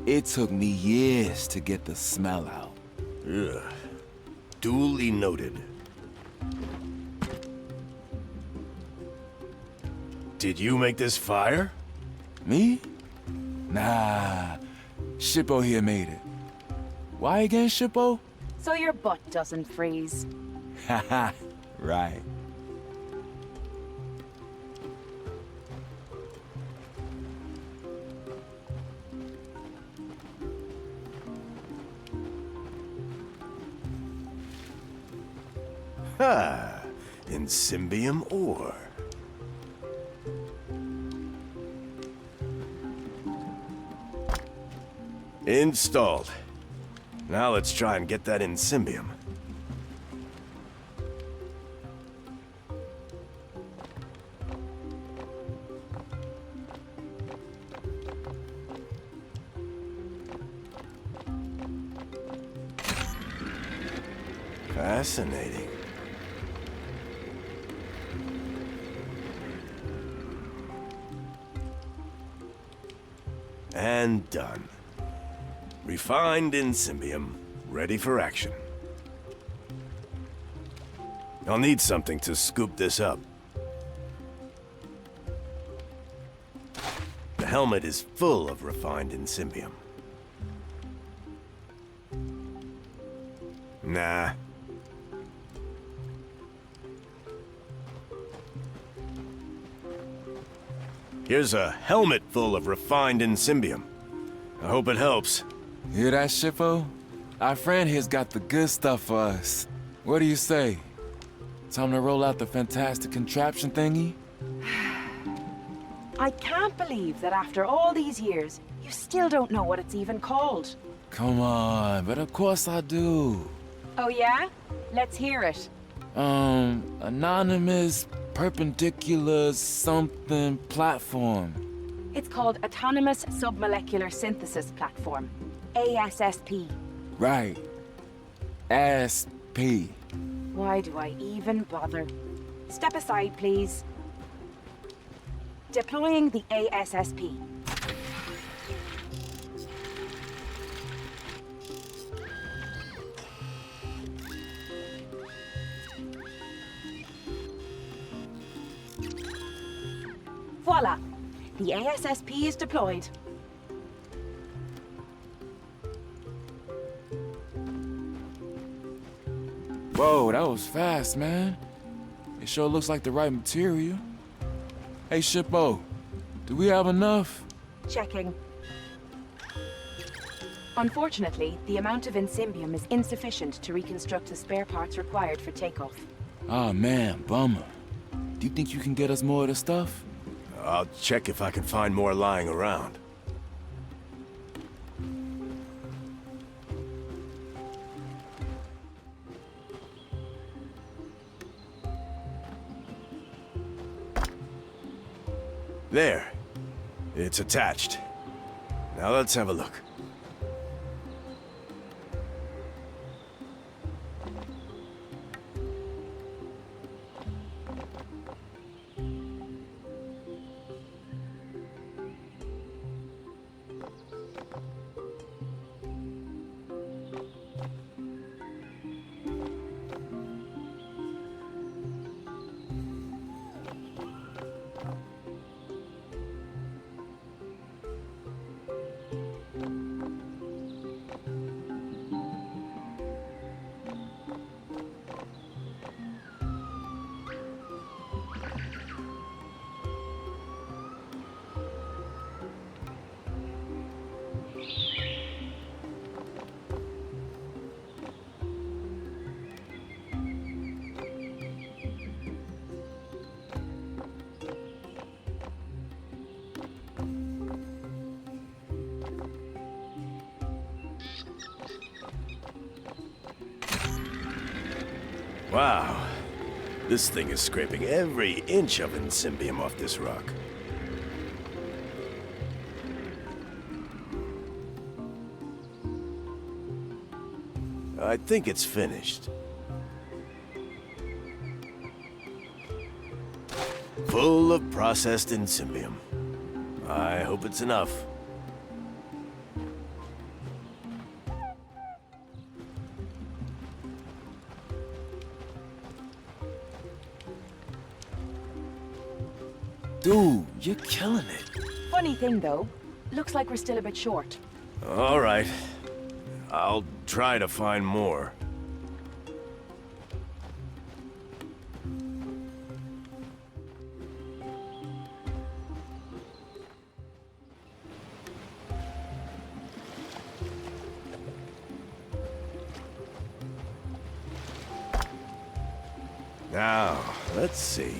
It took me years to get the smell out. Ugh. Duly noted. Did you make this fire? Me? Nah. Shippo here made it. Why again, Shippo? So your butt doesn't freeze. Haha, right. Ha! Insymbium ore. Installed. Now let's try and get that Insymbium. Fascinating. And done. Refined Insymbium, ready for action. I'll need something to scoop this up. The helmet is full of refined Insymbium. Nah. Here's a helmet full of refined Insymbium. I hope it helps. Hear that, Shippo? Our friend here's got the good stuff for us. What do you say? Time to roll out the fantastic contraption thingy? I can't believe that after all these years, you still don't know what it's even called. Come on, but of course I do. Oh yeah? Let's hear it. Anonymous perpendicular something platform. It's called Autonomous Submolecular Synthesis Platform, ASSP. Right. SP. Why do I even bother? Step aside, please. Deploying the ASSP. Voila! The ASSP is deployed. Whoa, that was fast, man. It sure looks like the right material. Hey, Shippo, do we have enough? Checking. Unfortunately, the amount of insymbium is insufficient to reconstruct the spare parts required for takeoff. Ah, man, bummer. Do you think you can get us more of the stuff? I'll check if I can find more lying around. There. It's attached. Now let's have a look. Wow. This thing is scraping every inch of insymbium off this rock. I think it's finished. Full of processed insymbium. I hope it's enough. Dude, you're killing it. Funny thing, though. Looks like we're still a bit short. All right. I'll try to find more. Now, let's see.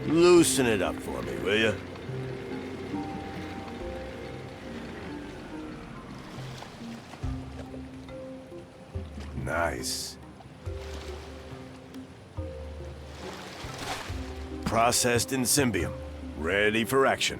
Loosen it up for me, will you? Nice. Processed insymbium. Ready for action.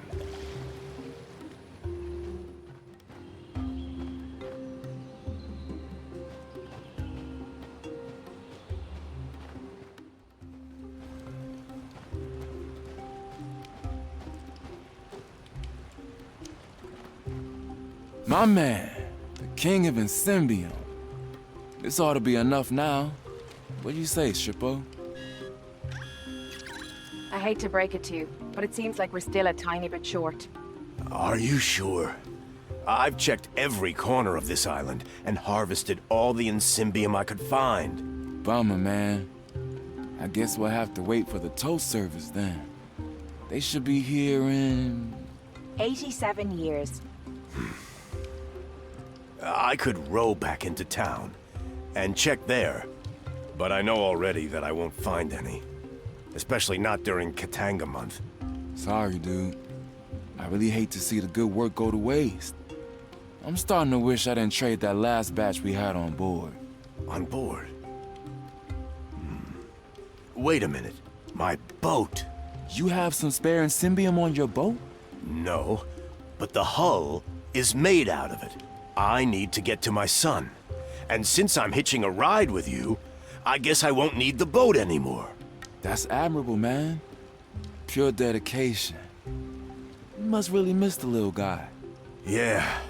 My man, the king of insymbium. This ought to be enough now. What do you say, Shippo? I hate to break it to you, but it seems like we're still a tiny bit short. Are you sure? I've checked every corner of this island and harvested all the Insymbium I could find. Bummer, man. I guess we'll have to wait for the tow service then. They should be here in... 87 years. I could row back into town and check there, but I know already that I won't find any. Especially not during Katanga month. Sorry, dude. I really hate to see the good work go to waste. I'm starting to wish I didn't trade that last batch we had on board. On board? Wait a minute. My boat. You have some spare Insymbium on your boat? No, but the hull is made out of it. I need to get to my son. And since I'm hitching a ride with you, I guess I won't need the boat anymore. That's admirable, man. Pure dedication. You must really miss the little guy. Yeah.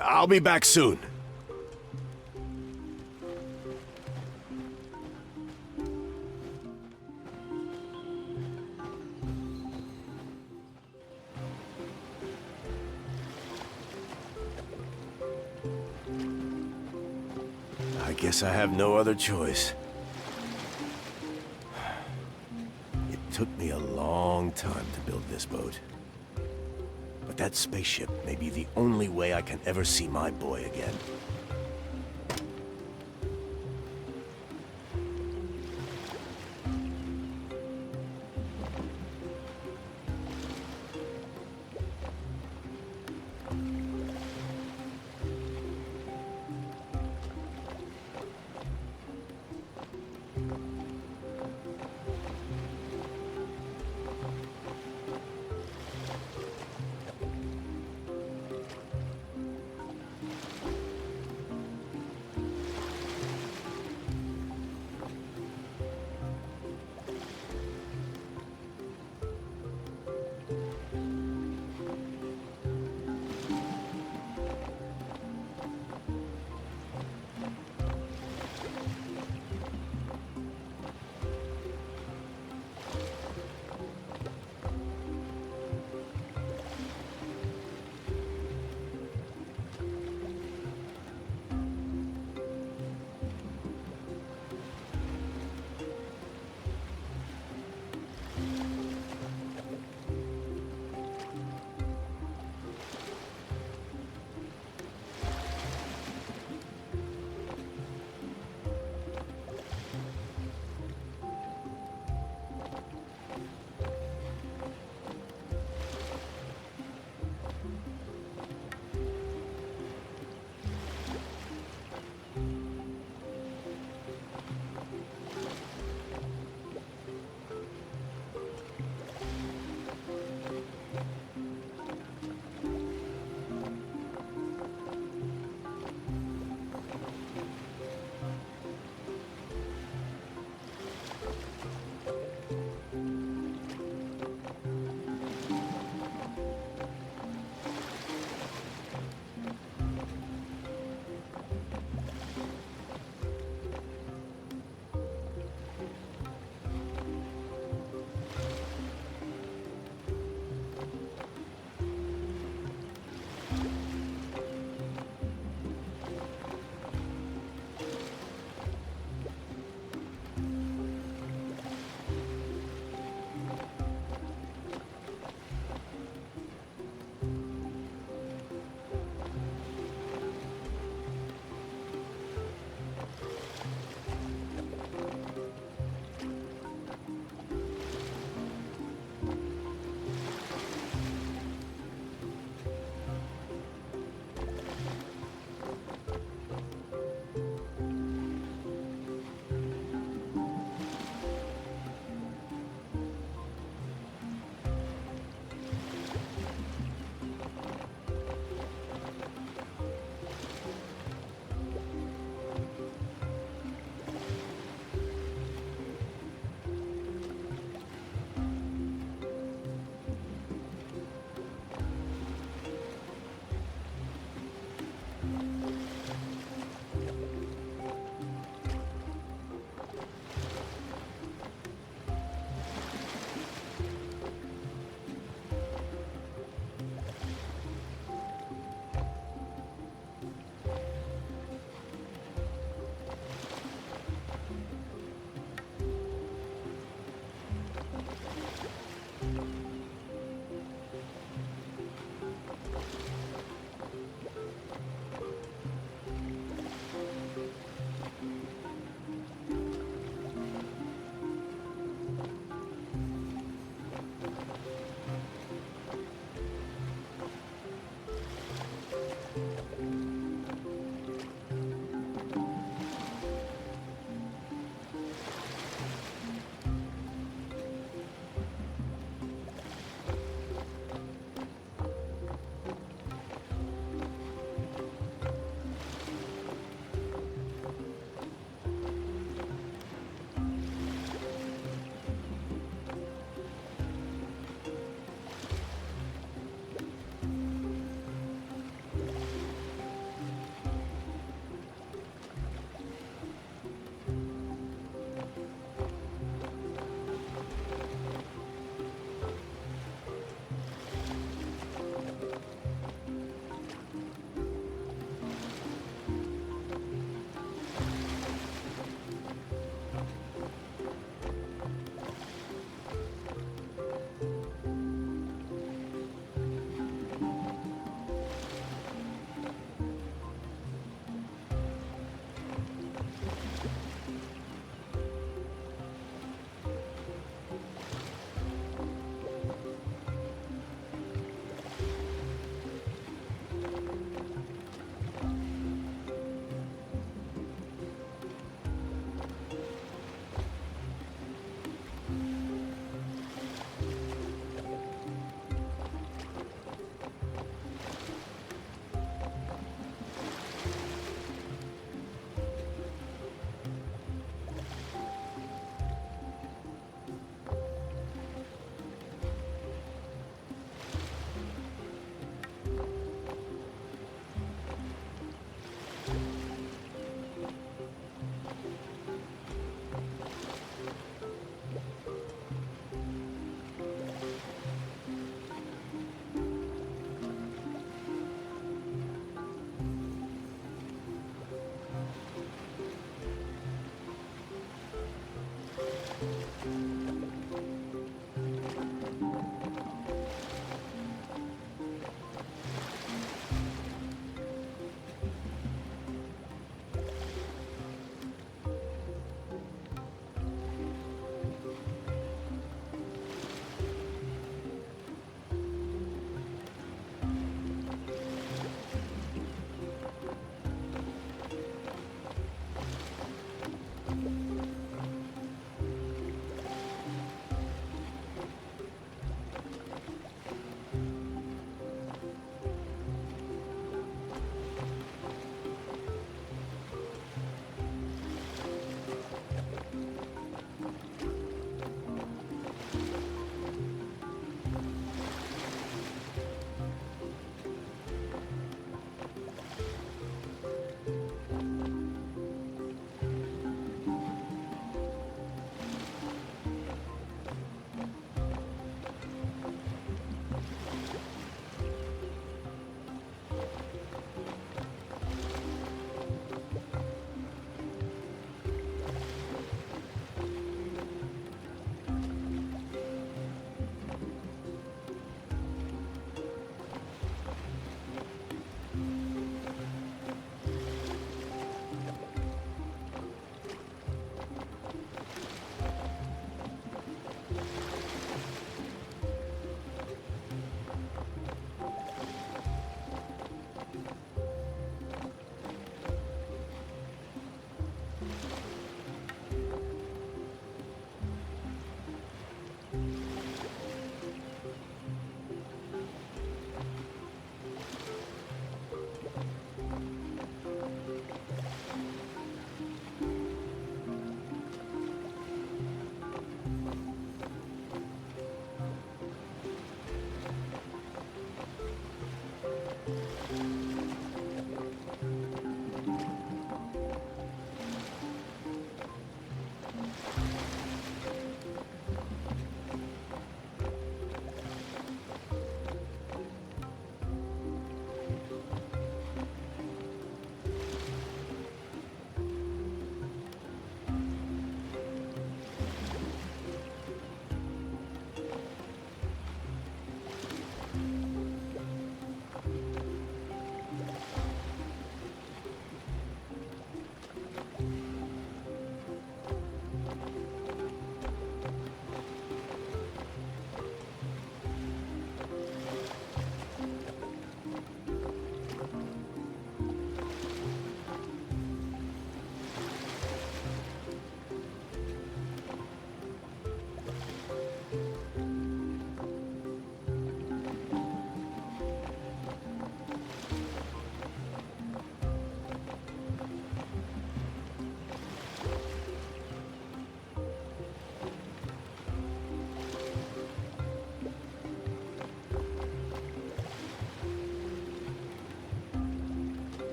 I'll be back soon. I guess I have no other choice. It took me a long time to build this boat. But that spaceship may be the only way I can ever see my boy again.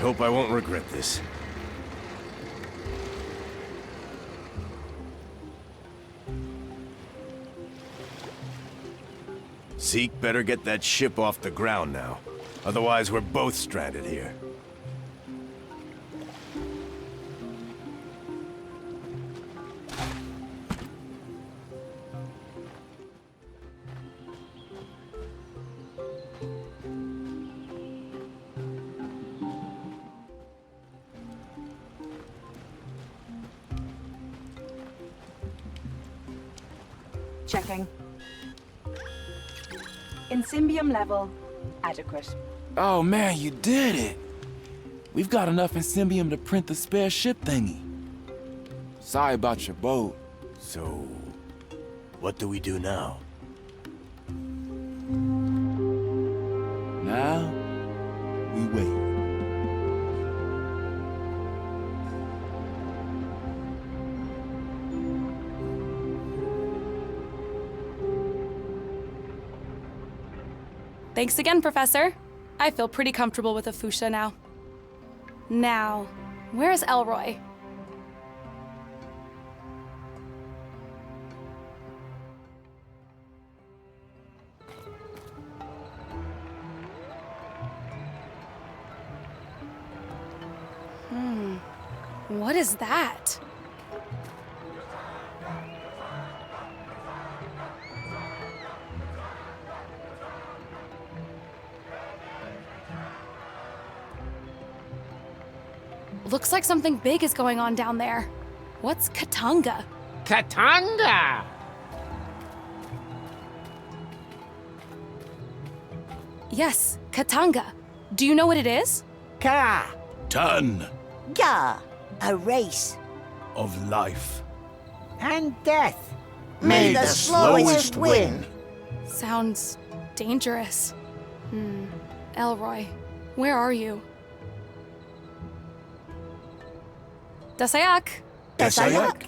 hope I won't regret this. Zeke better get that ship off the ground now. Otherwise, we're both stranded here. Checking. Insymbium level adequate. Oh man, you did it! We've got enough Insymbium to print the spare ship thingy. Sorry about your boat. So, what do we do now? Now, we wait. Thanks again, Professor. I feel pretty comfortable with a fuchsia now. Now, where's Elroy? What is that? Looks like something big is going on down there. What's Katanga? Katanga! Yes, Katanga. Do you know what it is? Ka. Ton Ga. A race. of life. And death. May the slowest win. Sounds dangerous. Elroy, where are you? Dasayak! Dasayak.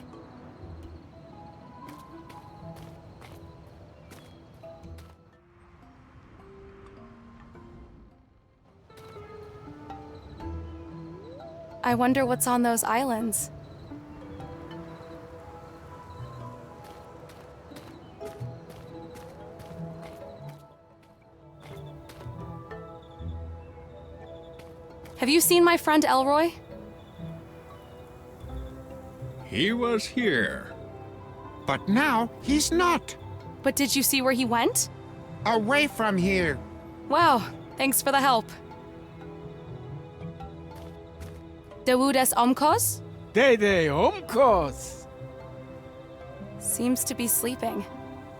I wonder what's on those islands. Have you seen my friend Elroy? He was here. But now he's not. But did you see where he went? Away from here. Wow, thanks for the help. Dawudas Omkos? Dede Omkos. Seems to be sleeping.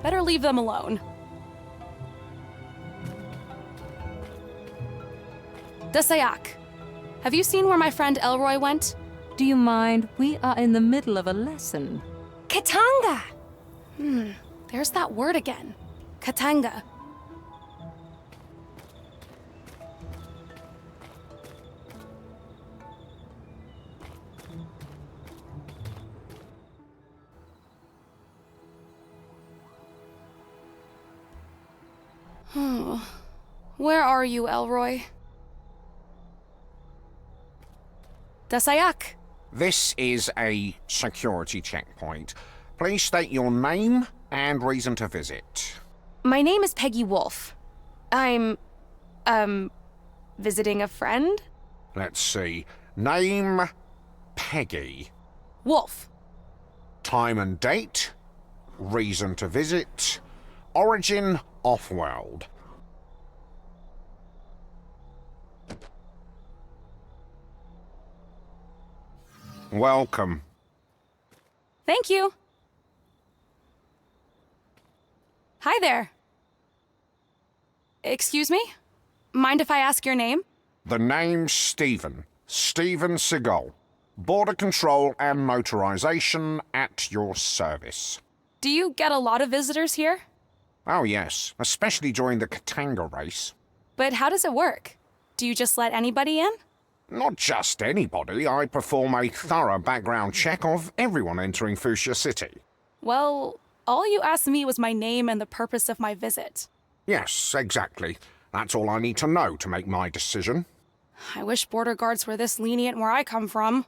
Better leave them alone. Dasayak, have you seen where my friend Elroy went? Do you mind? We are in the middle of a lesson. Katanga! There's that word again. Katanga. Where are you, Elroy? Dasayak. This is a security checkpoint. Please state your name and reason to visit. My name is Peggie Wolf. I'm, visiting a friend? Let's see. Name, Peggie. Wolf. Time and date. Reason to visit. Origin, off-world. Welcome. Thank you. Hi there. Excuse me? Mind if I ask your name? The name's Stephen. Stephen Seagal. Border control and motorization at your service. Do you get a lot of visitors here? Oh yes, especially during the Katanga race. But how does it work? Do you just let anybody in? Not just anybody. I perform a thorough background check of everyone entering Fuchsia City. Well, all you asked me was my name and the purpose of my visit. Yes, exactly. That's all I need to know to make my decision. I wish border guards were this lenient where I come from.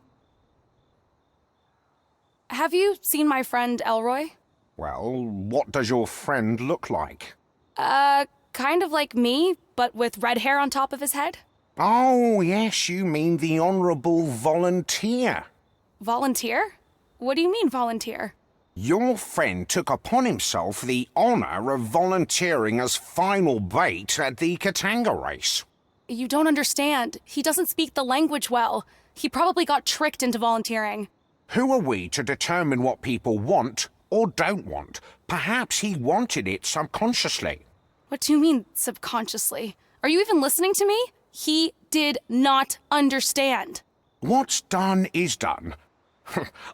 Have you seen my friend Elroy? Well, what does your friend look like? Kind of like me, but with red hair on top of his head. Oh, yes, you mean the Honourable Volunteer. Volunteer? What do you mean, volunteer? Your friend took upon himself the honour of volunteering as final bait at the Katanga race. You don't understand. He doesn't speak the language well. He probably got tricked into volunteering. Who are we to determine what people want or don't want? Perhaps he wanted it subconsciously. What do you mean, subconsciously? Are you even listening to me? He did not understand. What's done is done.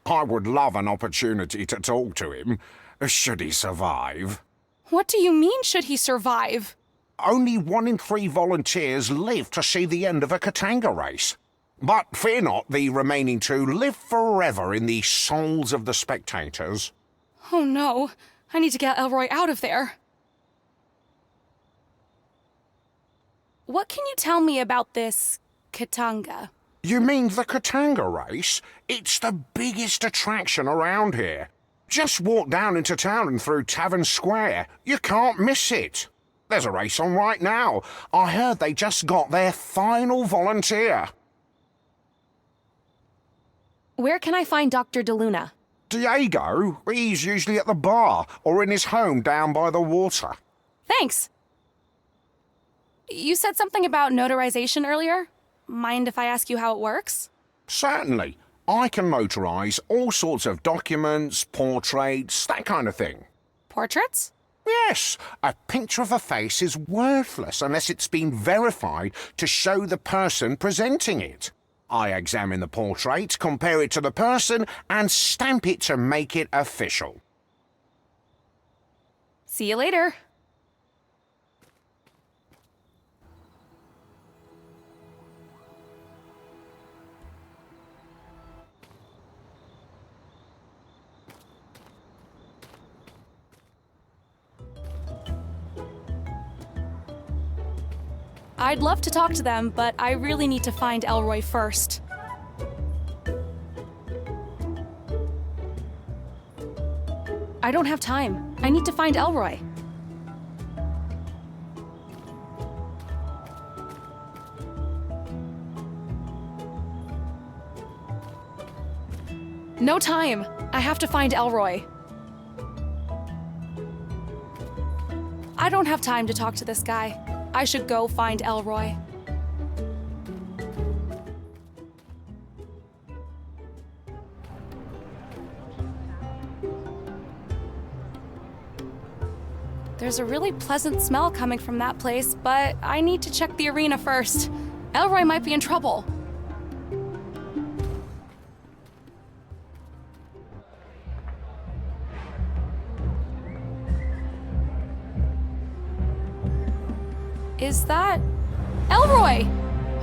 I would love an opportunity to talk to him, should he survive. What do you mean, should he survive? Only 1 in 3 volunteers live to see the end of a Katanga race. But fear not, the remaining 2 live forever in the souls of the spectators. Oh no, I need to get Elroy out of there. What can you tell me about this Katanga? You mean the Katanga race? It's the biggest attraction around here. Just walk down into town and through Tavern Square. You can't miss it. There's a race on right now. I heard they just got their final volunteer. Where can I find Dr. DeLuna? Diego? He's usually at the bar or in his home down by the water. Thanks. You said something about notarization earlier. Mind if I ask you how it works? Certainly. I can notarize all sorts of documents, portraits, that kind of thing. Portraits? Yes. A picture of a face is worthless unless it's been verified to show the person presenting it. I examine the portrait, compare it to the person, and stamp it to make it official. See you later. I'd love to talk to them, but I really need to find Elroy first. I don't have time. I need to find Elroy. No time. I have to find Elroy. I don't have time to talk to this guy. I should go find Elroy. There's a really pleasant smell coming from that place, but I need to check the arena first. Elroy might be in trouble. Is that Elroy?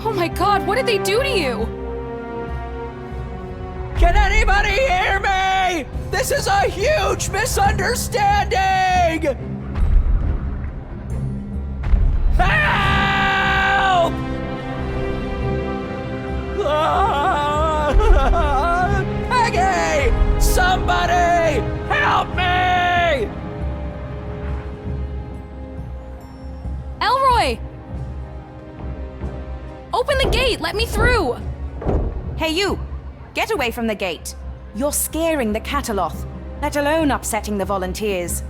Oh my god, what did they do to you? Can anybody hear me? This is a huge misunderstanding! Help! Peggie! Somebody help me! Elroy! Open the gate! Let me through! Hey, you! Get away from the gate. You're scaring the cataloth, let alone upsetting the volunteers.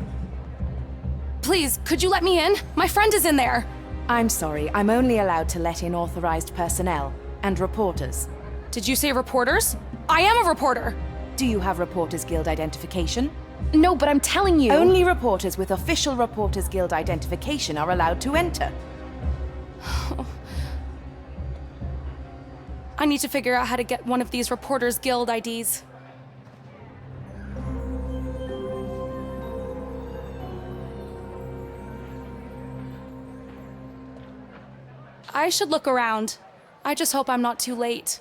Please, could you let me in? My friend is in there. I'm sorry, I'm only allowed to let in authorized personnel and reporters. Did you say reporters? I am a reporter. Do you have Reporters Guild identification? No, but I'm telling you. Only reporters with official Reporters Guild identification are allowed to enter. I need to figure out how to get one of these Reporters Guild IDs. I should look around. I just hope I'm not too late.